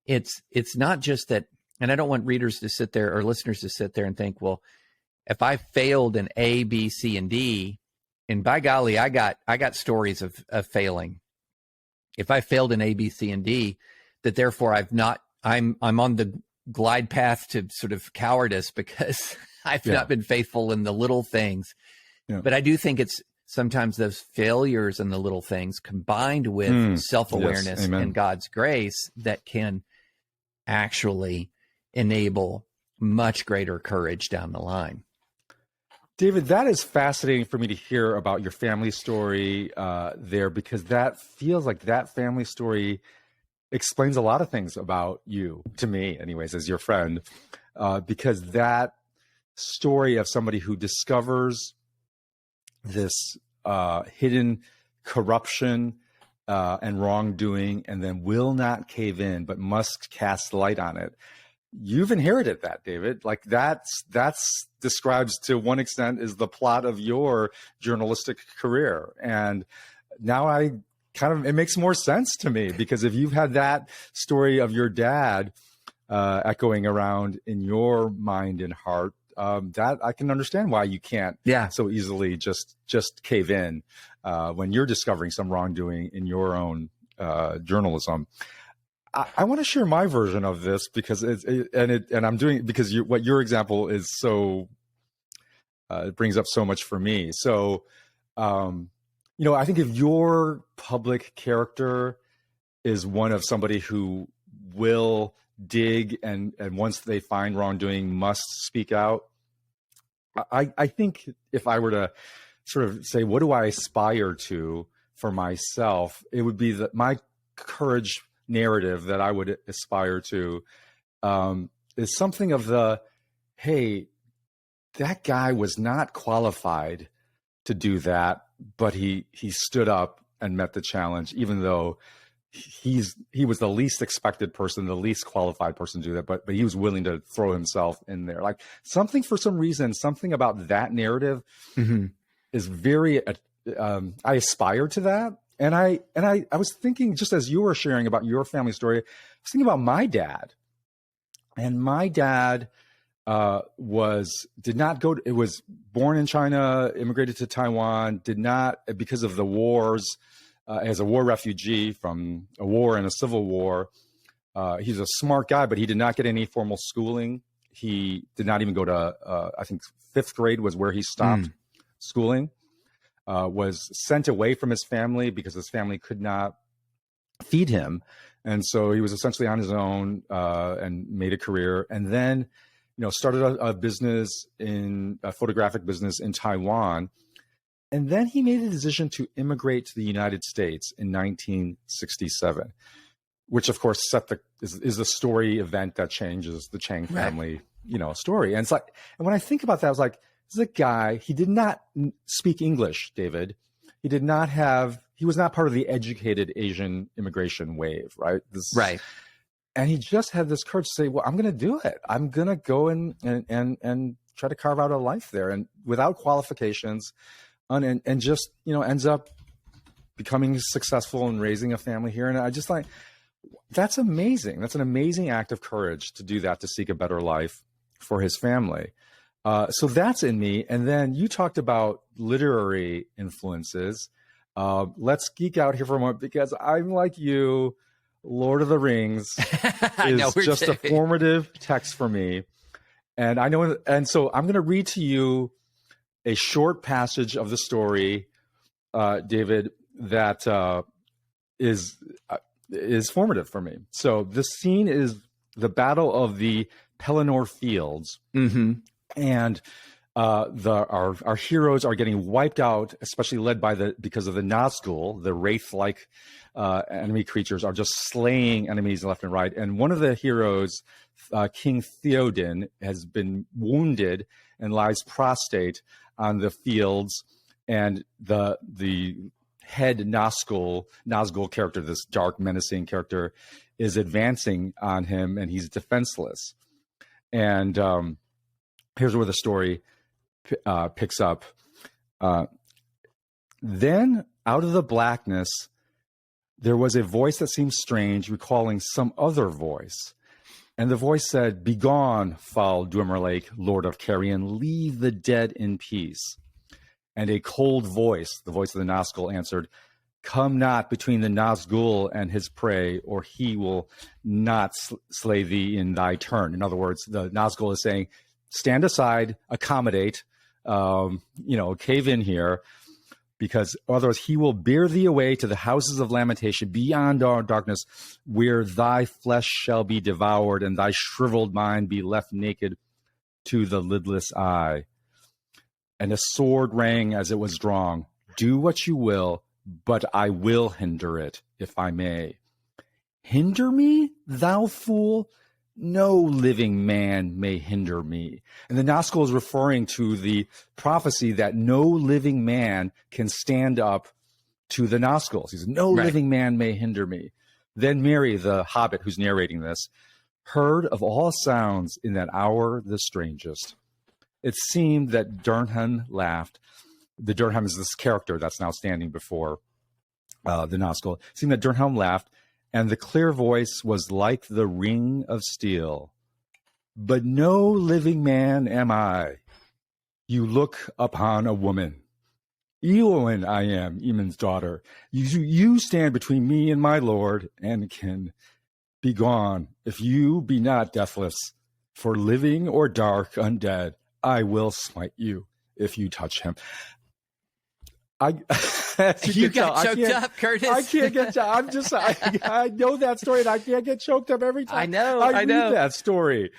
It's not just that, and I don't want readers to sit there or listeners to sit there and think, well, if I failed in A, B, C, and D, and by golly, I got stories of failing. If I failed in A, B, C, and D, that therefore I'm on the glide path to sort of cowardice because I've not been faithful in the little things. Yeah. But I do think it's sometimes those failures in the little things combined with self-awareness and God's grace that can actually enable much greater courage down the line. David, that is fascinating for me to hear about your family story there, because that feels like that family story explains a lot of things about you, to me anyways, as your friend, because that story of somebody who discovers this hidden corruption and wrongdoing and then will not cave in, but must cast light on it. You've inherited that, David. Like that's describes to one extent is the plot of your journalistic career. And now it makes more sense to me, because if you've had that story of your dad echoing around in your mind and heart, that I can understand why you can't so easily just cave in when you're discovering some wrongdoing in your own journalism. I want to share my version of this because I'm doing it because what your example is so it brings up so much for me. So I think if your public character is one of somebody who will dig and once they find wrongdoing must speak out. I think if I were to sort of say, what do I aspire to for myself, it would be that my courage narrative that I would aspire to is something of the, hey, that guy was not qualified to do that, but he stood up and met the challenge, even though he was the least expected person, the least qualified person to do that, but he was willing to throw himself in there. Like something, for some reason, something about that narrative is very, I aspire to that. And I was thinking, just as you were sharing about your family story, I was thinking about my dad. And my dad was born in China, immigrated to Taiwan, did not, because of the wars, as a war refugee from a war and a civil war. He's a smart guy, but he did not get any formal schooling. He did not even go to, I think 5th grade was where he stopped schooling, was sent away from his family because his family could not feed him. And so he was essentially on his own and made a career. And then, started a business a photographic business in Taiwan. And then he made a decision to immigrate to the United States in 1967, which of course is the story event that changes the Chang family, story. And it's like, and when I think about that, I was like, this is a guy, he did not speak English, David. He was not part of the educated Asian immigration wave, right? Right. And he just had this courage to say, well, I'm going to do it. I'm going to go and try to carve out a life there, and without qualifications, and just, ends up becoming successful and raising a family here. And I just like, that's amazing. That's an amazing act of courage to do that, to seek a better life for his family. So that's in me. And then you talked about literary influences. Let's geek out here for a moment, because I'm like you, Lord of the Rings is just a formative text for me. And I know, and so I'm going to read to you a short passage of the story, David, that is formative for me. So the scene is the Battle of the Pelennor Fields, and our heroes are getting wiped out, especially led because of the Nazgul, the wraith-like enemy creatures are just slaying enemies left and right. And one of the heroes, King Theoden, has been wounded and lies prostrate on the fields, and the head Nazgul character, this dark, menacing character, is advancing on him, and he's defenseless. And here's where the story picks up. Then, out of the blackness, there was a voice that seemed strange, recalling some other voice. And the voice said, "Begone, foul Duimerlake, Lord of Carrion, leave the dead in peace." And a cold voice, the voice of the Nazgul, answered, "Come not between the Nazgul and his prey, or he will not slay thee in thy turn." In other words, the Nazgul is saying, stand aside, accommodate, cave in here, because otherwise he will bear thee away to the houses of lamentation beyond our darkness, where thy flesh shall be devoured and thy shriveled mind be left naked to the lidless eye. And a sword rang as it was drawn. Do what you will, but I will hinder it, if I may. Hinder me, thou fool? No living man may hinder me. And the Nazgul is referring to the prophecy that no living man can stand up to the Nazgul. He says, no living man may hinder me. Then Mary, the hobbit who's narrating this, heard of all sounds in that hour the strangest. It seemed that Durham laughed. The Durham is this character that's now standing before the Nazgul. It seemed that Durham laughed, and the clear voice was like the ring of steel. But no living man am I. You look upon a woman. Eowyn I am, Eamon's daughter. You stand between me and my lord, Anakin. Begone, if you be not deathless. For living or dark, undead, I will smite you if you touch him. I, as You can tell, got choked up, Curtis. I can't get. I know that story, and I can't get choked up every time. I know. I read that story.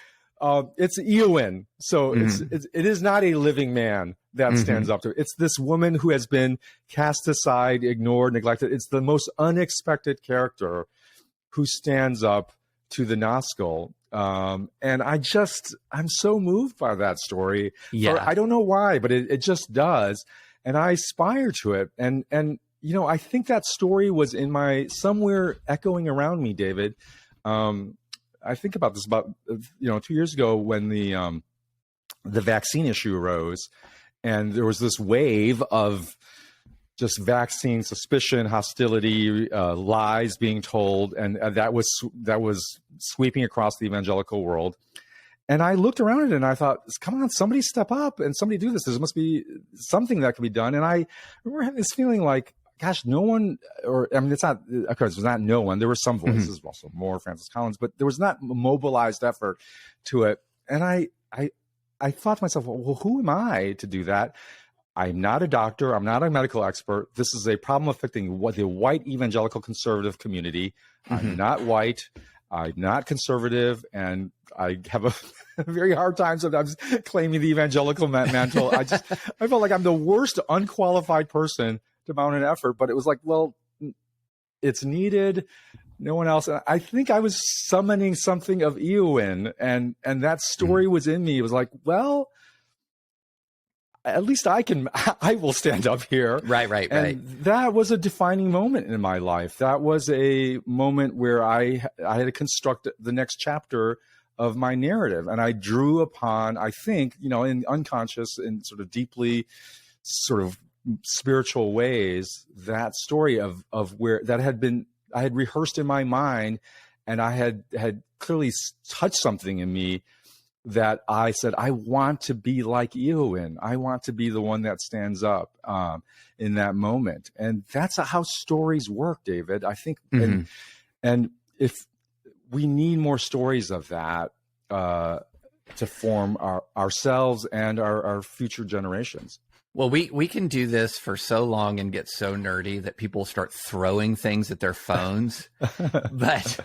It's Eowyn, so it is not a living man that stands up to it. It's this woman who has been cast aside, ignored, neglected. It's the most unexpected character who stands up to the Nazgul. And I'm so moved by that story. Yeah. I don't know why, but it just does. And I aspire to it. And, I think that story was somewhere echoing around me, David. I think about this about 2 years ago when the vaccine issue arose, and there was this wave of just vaccine suspicion, hostility, lies being told, and that was sweeping across the evangelical world. And I looked around it and I thought, come on, somebody step up and somebody do this. There must be something that can be done. And I remember having this feeling like, gosh, no one, it's not, of course, it was not no one. There were some voices, also more Francis Collins, but there was not a mobilized effort to it. And I thought to myself, well, who am I to do that? I'm not a doctor. I'm not a medical expert. This is a problem affecting the white evangelical conservative community. I'm not white. I'm not conservative, and I have a very hard time sometimes claiming the evangelical mantle. I felt like I'm the worst unqualified person to mount an effort, but it was like, well, it's needed. No one else. I think I was summoning something of Eowyn, and that story was in me. It was like, well, at least I will stand up here. Right. That was a defining moment in my life. That was a moment where I had to construct the next chapter of my narrative. And I drew upon, I think, in unconscious and sort of deeply sort of spiritual ways, that story of where that I had rehearsed in my mind, and I had clearly touched something in me that I said, I want to be like Eowyn. I want to be the one that stands up in that moment. And that's how stories work, David. I think, and if we need more stories of that to form ourselves and our future generations. Well, we can do this for so long and get so nerdy that people start throwing things at their phones. But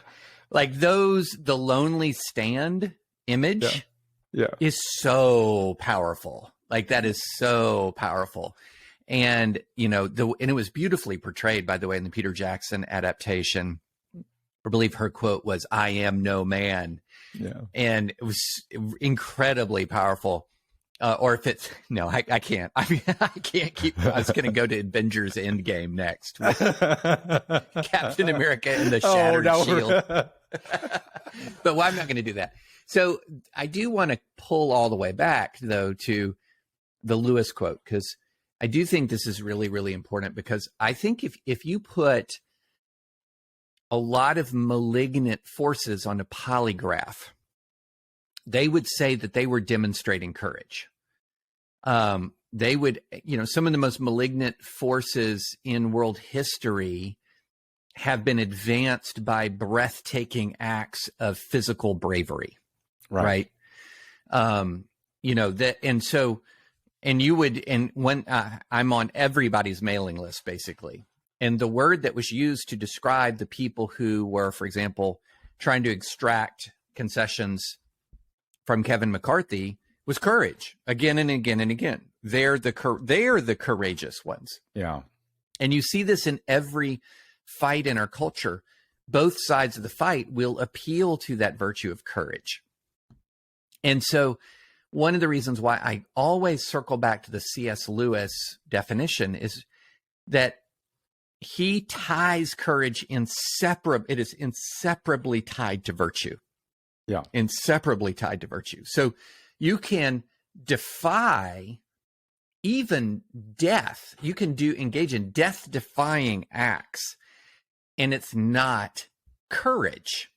like the Lonely Stand image is so powerful. Like that is so powerful. And, and it was beautifully portrayed, by the way, in the Peter Jackson adaptation. I believe her quote was, "I am no man." Yeah. And it was incredibly powerful. Or if it's, no, I can't. I mean, I can't keep, I was going to go to Avengers Endgame next. Captain America and the Shattered Shield. But I'm not going to do that. So I do want to pull all the way back, though, to the Lewis quote, because I do think this is really, really important, because I think if you put a lot of malignant forces on a polygraph, they would say that they were demonstrating courage. They would, some of the most malignant forces in world history have been advanced by breathtaking acts of physical bravery. Right. And when I'm on everybody's mailing list, basically, and the word that was used to describe the people who were, for example, trying to extract concessions from Kevin McCarthy was courage, again and again and again. They're the courageous ones. Yeah. And you see this in every fight in our culture. Both sides of the fight will appeal to that virtue of courage. And so one of the reasons why I always circle back to the C.S. Lewis definition is that he ties courage it is inseparably tied to virtue. Yeah. Inseparably tied to virtue. So you can defy even death. You can engage in death-defying acts, and it's not courage,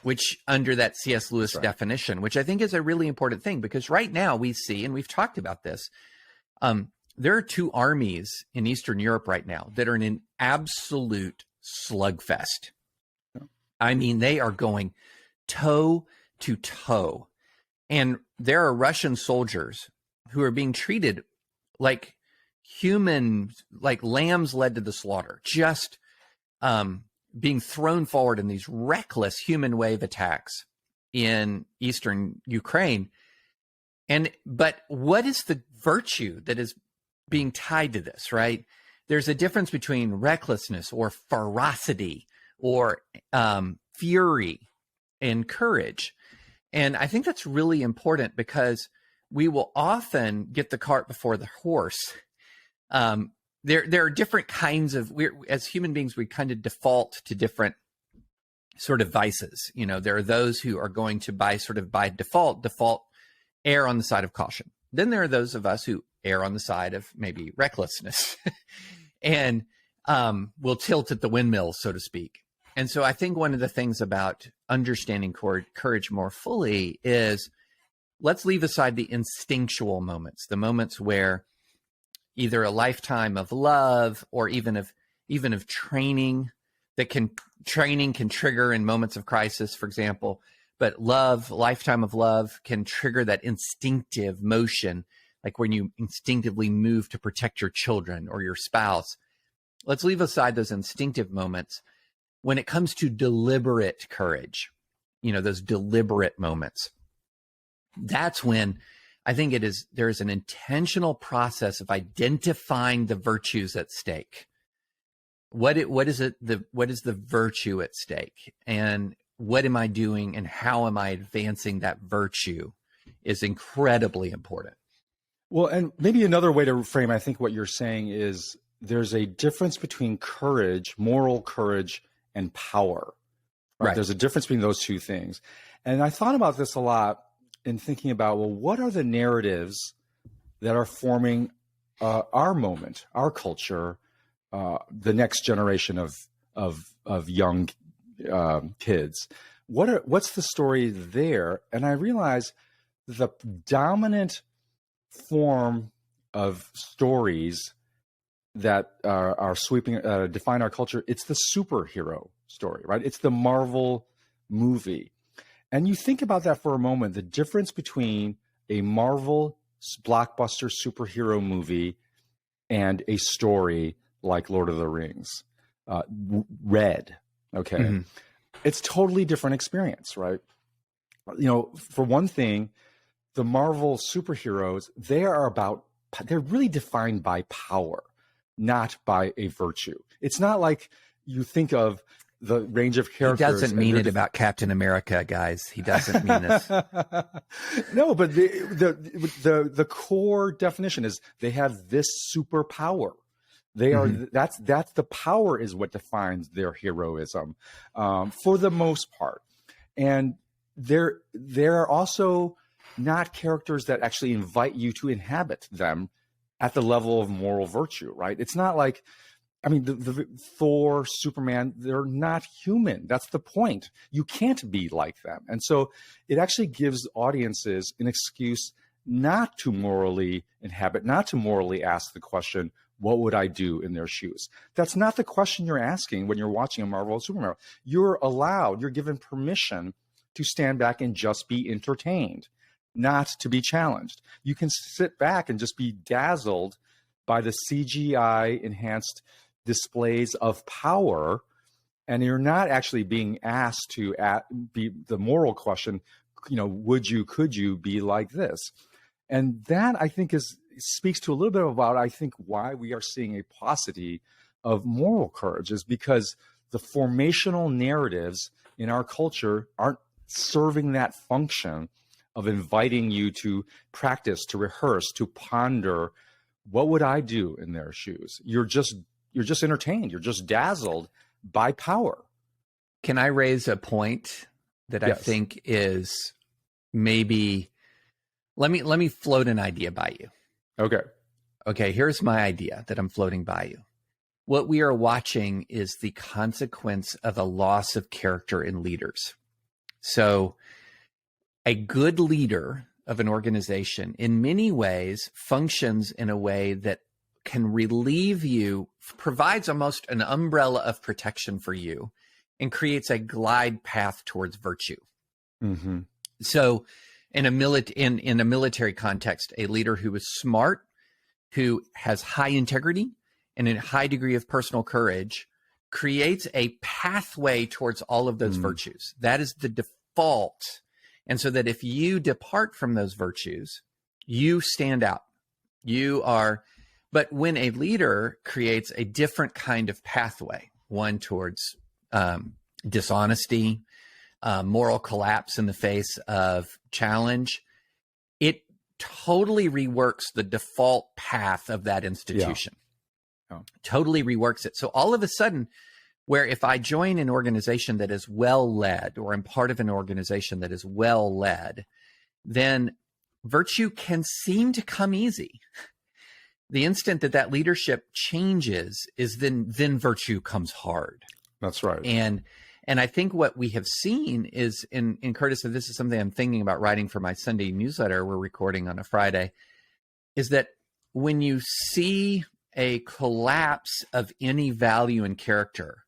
which under that C.S. Lewis definition, which I think is a really important thing, because right now we see, and we've talked about this, there are two armies in Eastern Europe right now that are in an absolute slugfest. Yeah. I mean, they are going toe to toe. And there are Russian soldiers who are being treated like human, like lambs led to the slaughter, just being thrown forward in these reckless human wave attacks in eastern Ukraine. But what is the virtue that is being tied to this, right? There's a difference between recklessness or ferocity or fury and courage. And I think that's really important because we will often get the cart before the horse. There are different kinds of, as human beings, we kind of default to different sort of vices. You know, there are those who are going to by default err on the side of caution. Then there are those of us who err on the side of maybe recklessness and will tilt at the windmill, so to speak. And so I think one of the things about understanding courage more fully is let's leave aside the instinctual moments, the moments where either a lifetime of love or even of training can trigger in moments of crisis, for example. But lifetime of love can trigger that instinctive motion, like when you instinctively move to protect your children or your spouse. Let's leave aside those instinctive moments. When it comes to deliberate courage, you know, those deliberate moments, that's when I think there is an intentional process of identifying the virtues at stake. What is the virtue at stake? And what am I doing and how am I advancing that virtue is incredibly important. Well, and maybe another way to frame, I think what you're saying is there's a difference between courage, moral courage, and power. Right? There's a difference between those two things. And I thought about this a lot in thinking about, well, what are the narratives that are forming our moment, our culture, the next generation of young kids? What's the story there? And I realized the dominant form of stories that are sweeping, define our culture, it's the superhero story, right? It's the Marvel movie. And you think about that for a moment, the difference between a Marvel blockbuster superhero movie and a story like Lord of the Rings, Red, okay? Mm-hmm. It's totally different experience, right? You know, for one thing, the Marvel superheroes, they're really defined by power, not by a virtue. It's not like you think of the range of characters. He doesn't mean it about Captain America, guys. He doesn't mean this. No, but the core definition is they have this superpower. They are that's the power is what defines their heroism, for the most part. And they're also not characters that actually invite you to inhabit them at the level of moral virtue, right? It's not like, I mean, the Thor, Superman, they're not human. That's the point. You can't be like them. And so it actually gives audiences an excuse not to morally inhabit, not to morally ask the question, what would I do in their shoes? That's not the question you're asking when you're watching a Marvel or Superman. You're given permission to stand back and just be entertained, not to be challenged. You can sit back and just be dazzled by the CGI enhanced displays of power, and you're not actually being asked to be the moral question, you know, could you be like this? And that, I think, speaks to a little bit about, I think, why we are seeing a paucity of moral courage, is because the formational narratives in our culture aren't serving that function of inviting you to practice, to rehearse, to ponder, what would I do in their shoes? You're just entertained. You're just dazzled by power. Can I raise a point that I think is maybe, let me float an idea by you. Okay, here's my idea that I'm floating by you. What we are watching is the consequence of a loss of character in leaders. So a good leader of an organization in many ways functions in a way that can relieve you, provides almost an umbrella of protection for you, and creates a glide path towards virtue. Mm-hmm. So in a military context, a leader who is smart who has high integrity and a high degree of personal courage creates a pathway towards all of those virtues. That is the default. And so that if you depart from those virtues, you stand out. You are, but when a leader creates a different kind of pathway, one towards dishonesty, moral collapse in the face of challenge, it totally reworks the default path of that institution. Totally reworks it. So all of a sudden, where if I join an organization that is well led, or I'm part of an organization that is well led, then virtue can seem to come easy. The instant that that leadership changes is then virtue comes hard. That's right. And I think what we have seen is in Curtis, and this is something I'm thinking about writing for my Sunday newsletter we're recording on a Friday, is that when you see a collapse of any value and character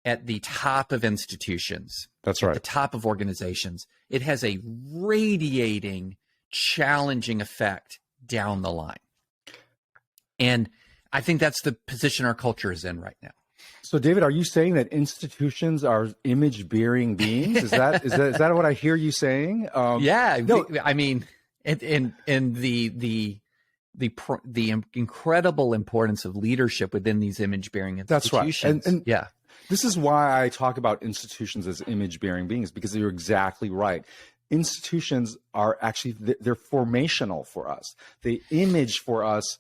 at the top of institutions, that's right, at the top of organizations, it has a radiating, challenging effect down the line. And I think that's the position our culture is in right now. So, David, are you saying that institutions are image-bearing beings? Is that what I hear you saying? Yeah, no. I mean, in the incredible importance of leadership within these image-bearing institutions. That's right. And yeah, this is why I talk about institutions as image-bearing beings, because you're exactly right. Institutions are actually, they're formational for us. They image for us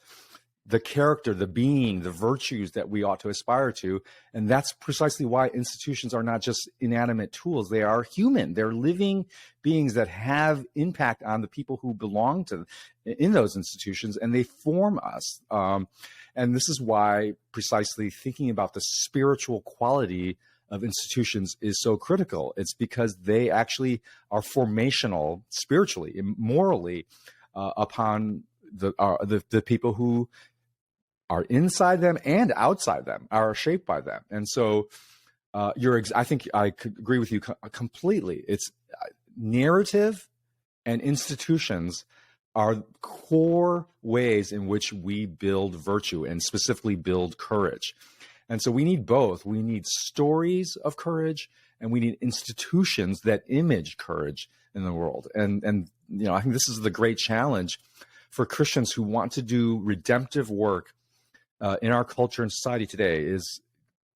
the character, the being, the virtues that we ought to aspire to. And that's precisely why institutions are not just inanimate tools. They are human. They're living beings that have impact on the people who belong to in those institutions, and they form us. And this is why precisely thinking about the spiritual quality of institutions is so critical. It's because they actually are formational spiritually and morally upon the people who are inside them and outside them, are shaped by them. And so I think I could agree with you completely. It's narrative and institutions are core ways in which we build virtue and specifically build courage. And so we need both. We need stories of courage and we need institutions that image courage in the world. And I think this is the great challenge for Christians who want to do redemptive work in our culture and society today, is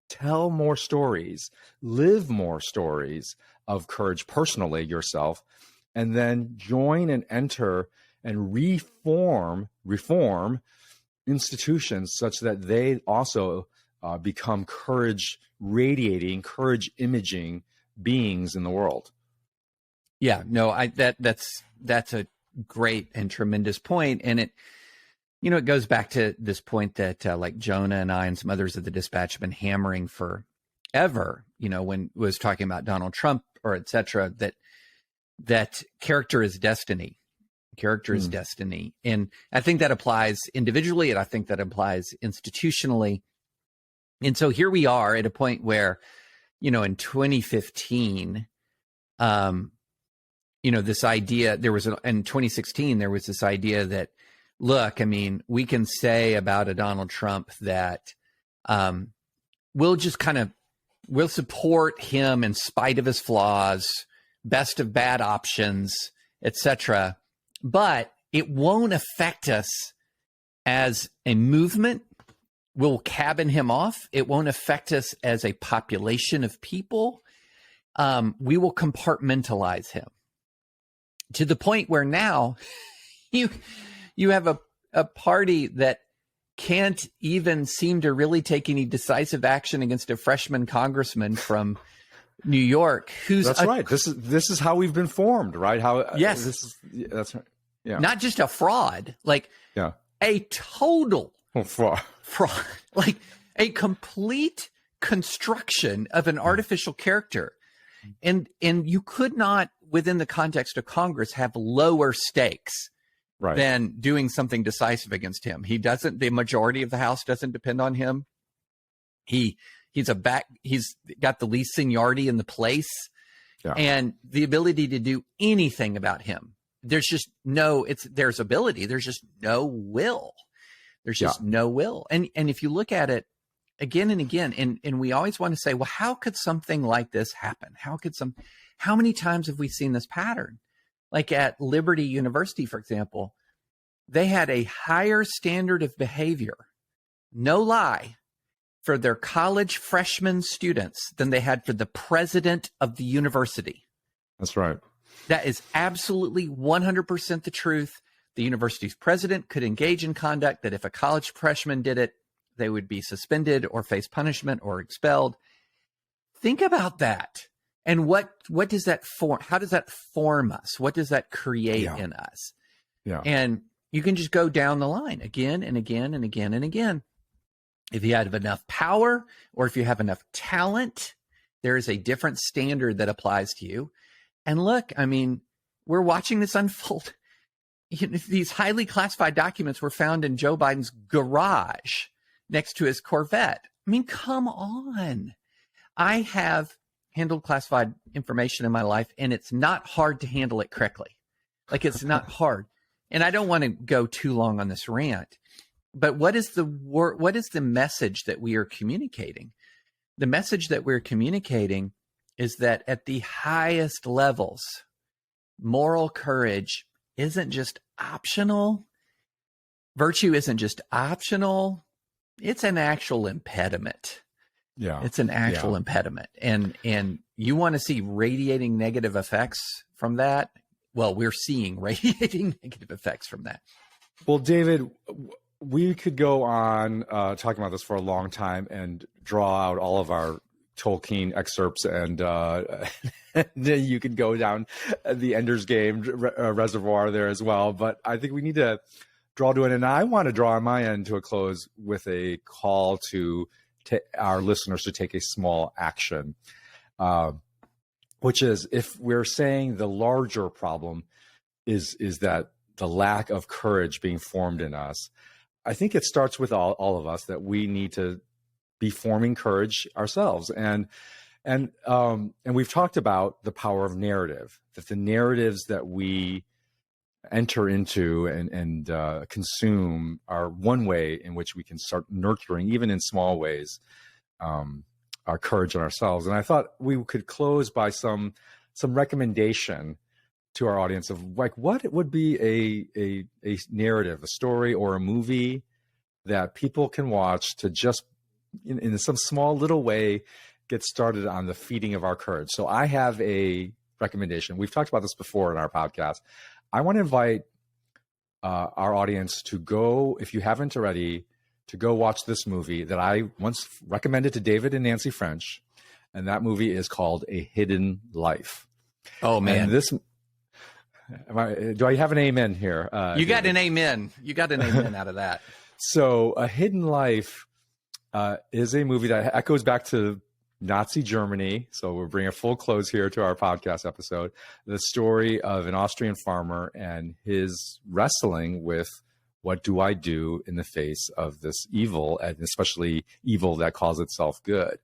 tell more stories, live more stories of courage personally yourself, and then join and enter and reform institutions such that they also become courage radiating, courage imaging beings in the world. Yeah, no, that's a great and tremendous point. And it goes back to this point that like Jonah and I and some others of the Dispatch have been hammering forever, when it was talking about Donald Trump or et cetera, that character is destiny. Character is destiny. And I think that applies individually, and I think that applies institutionally. And so here we are at a point where, in 2015, this idea, in 2016, there was this idea that, look, I mean, we can say about a Donald Trump that we'll support him in spite of his flaws, best of bad options, etc. But it won't affect us as a movement. We'll cabin him off. It won't affect us as a population of people. We will compartmentalize him to the point where now you have a party that can't even seem to really take any decisive action against a freshman congressman from New York who's that's right. This is how we've been formed, right? Yes, that's right. Yeah, not just a fraud, like a total fraud, like a complete construction of an artificial character, and you could not, within the context of Congress, have lower stakes. Right. Than doing something decisive against him. The majority of the House doesn't depend on him. He's got the least seniority in the place, and the ability to do anything about him. There's just there's ability. There's just no will. There's just no will. And if you look at it again and again, and we always want to say, well, how could something like this happen? How many times have we seen this pattern? Like at Liberty University, for example, they had a higher standard of behavior, no lie, for their college freshman students than they had for the president of the university. That's right. That is absolutely 100% the truth. The university's president could engage in conduct that if a college freshman did it, they would be suspended or face punishment or expelled. Think about that. And what does that form? How does that form us? What does that create in us? Yeah. And you can just go down the line again and again and again and again. If you have enough power or if you have enough talent, there is a different standard that applies to you. And look, I mean, we're watching this unfold. These highly classified documents were found in Joe Biden's garage next to his Corvette. I mean, come on. I have handled classified information in my life, and it's not hard to handle it correctly. Like, it's not hard. And I don't want to go too long on this rant, but what is the message that we are communicating? The message that we're communicating is that at the highest levels, moral courage isn't just optional. Virtue isn't just optional. It's an actual impediment. Yeah. It's an actual impediment. And you want to see radiating negative effects from that? Well, we're seeing radiating negative effects from that. Well, David, we could go on talking about this for a long time and draw out all of our Tolkien excerpts, and then you could go down the Ender's Game reservoir there as well. But I think we need to draw to it. And I want to draw on my end to a close with a call to our listeners to take a small action, which is, if we're saying the larger problem is that the lack of courage being formed in us, I think it starts with all of us, that we need to be forming courage ourselves. And we've talked about the power of narrative, that the narratives that we enter into and consume are one way in which we can start nurturing, even in small ways, our courage in ourselves. And I thought we could close by some recommendation to our audience of, like, what would be a narrative, a story, or a movie that people can watch to just in some small little way get started on the feeding of our courage. So I have a recommendation. We've talked about this before in our podcast. I want to invite our audience to go, if you haven't already, to go watch this movie that I once recommended to David and Nancy French. And that movie is called A Hidden Life. Oh, man. Do I have an amen here? You got an amen. You got an amen out of that. So A Hidden Life is a movie that echoes back to Nazi Germany. So we're bringing a full close here to our podcast episode. The story of an Austrian farmer and his wrestling with, what do I do in the face of this evil, and especially evil that calls itself good?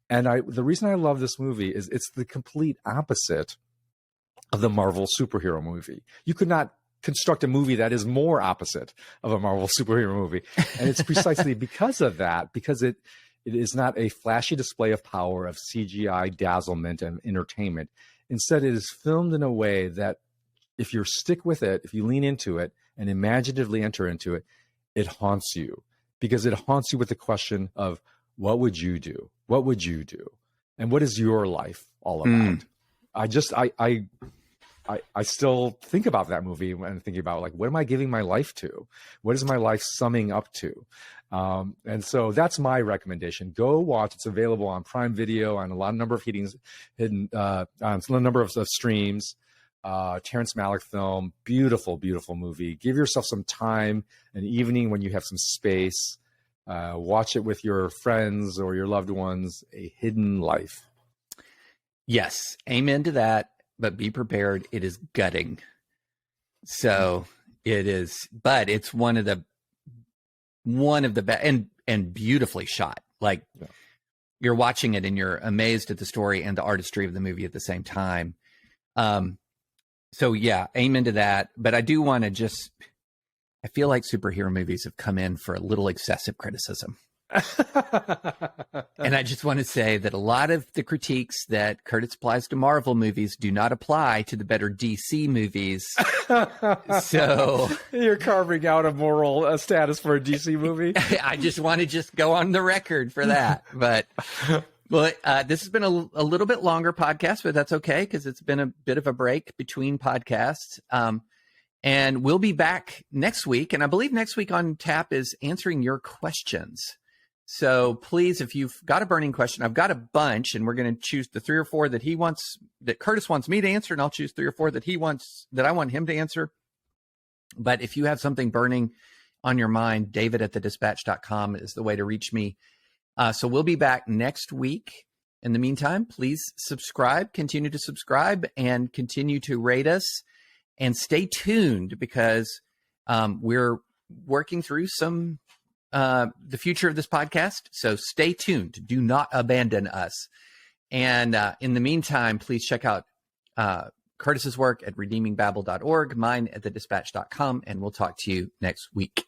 And the reason I love this movie is it's the complete opposite of the Marvel superhero movie. You could not construct a movie that is more opposite of a Marvel superhero movie. And it's precisely because of that, because it is not a flashy display of power, of CGI dazzlement and entertainment. Instead, it is filmed in a way that if you stick with it, if you lean into it and imaginatively enter into it, it haunts you, because it haunts you with the question of, what would you do? What would you do? And what is your life all about? I still think about that movie when I'm thinking about, like, what am I giving my life to? What is my life summing up to? And so that's my recommendation. Go watch. It's available on Prime Video, on a number of streams. Terrence Malick film, beautiful, beautiful movie. Give yourself some time, an evening when you have some space. Watch it with your friends or your loved ones. A Hidden Life. Yes, amen to that. But be prepared. It is gutting. So it is, but it's one of the best, and beautifully shot. Like, you're watching it and you're amazed at the story and the artistry of the movie at the same time. So yeah, amen to that. But I do want to I feel like superhero movies have come in for a little excessive criticism. And I just want to say that a lot of the critiques that Curtis applies to Marvel movies do not apply to the better DC movies. So you're carving out a moral status for a DC movie. I just want to just go on the record for that. But this has been a little bit longer podcast, but that's okay because it's been a bit of a break between podcasts. And we'll be back next week. And I believe next week on tap is answering your questions. So please, if you've got a burning question, I've got a bunch, and we're going to choose the 3 or 4 that Curtis wants me to answer, and I'll choose 3 or 4 that I want him to answer. But if you have something burning on your mind, david@thedispatch.com is the way to reach me. So we'll be back next week. In the meantime, please continue to subscribe, and continue to rate us, and stay tuned because we're working through the future of this podcast. So stay tuned. Do not abandon us. And in the meantime, please check out Curtis's work at redeemingbabel.org, mine at thedispatch.com, and we'll talk to you next week.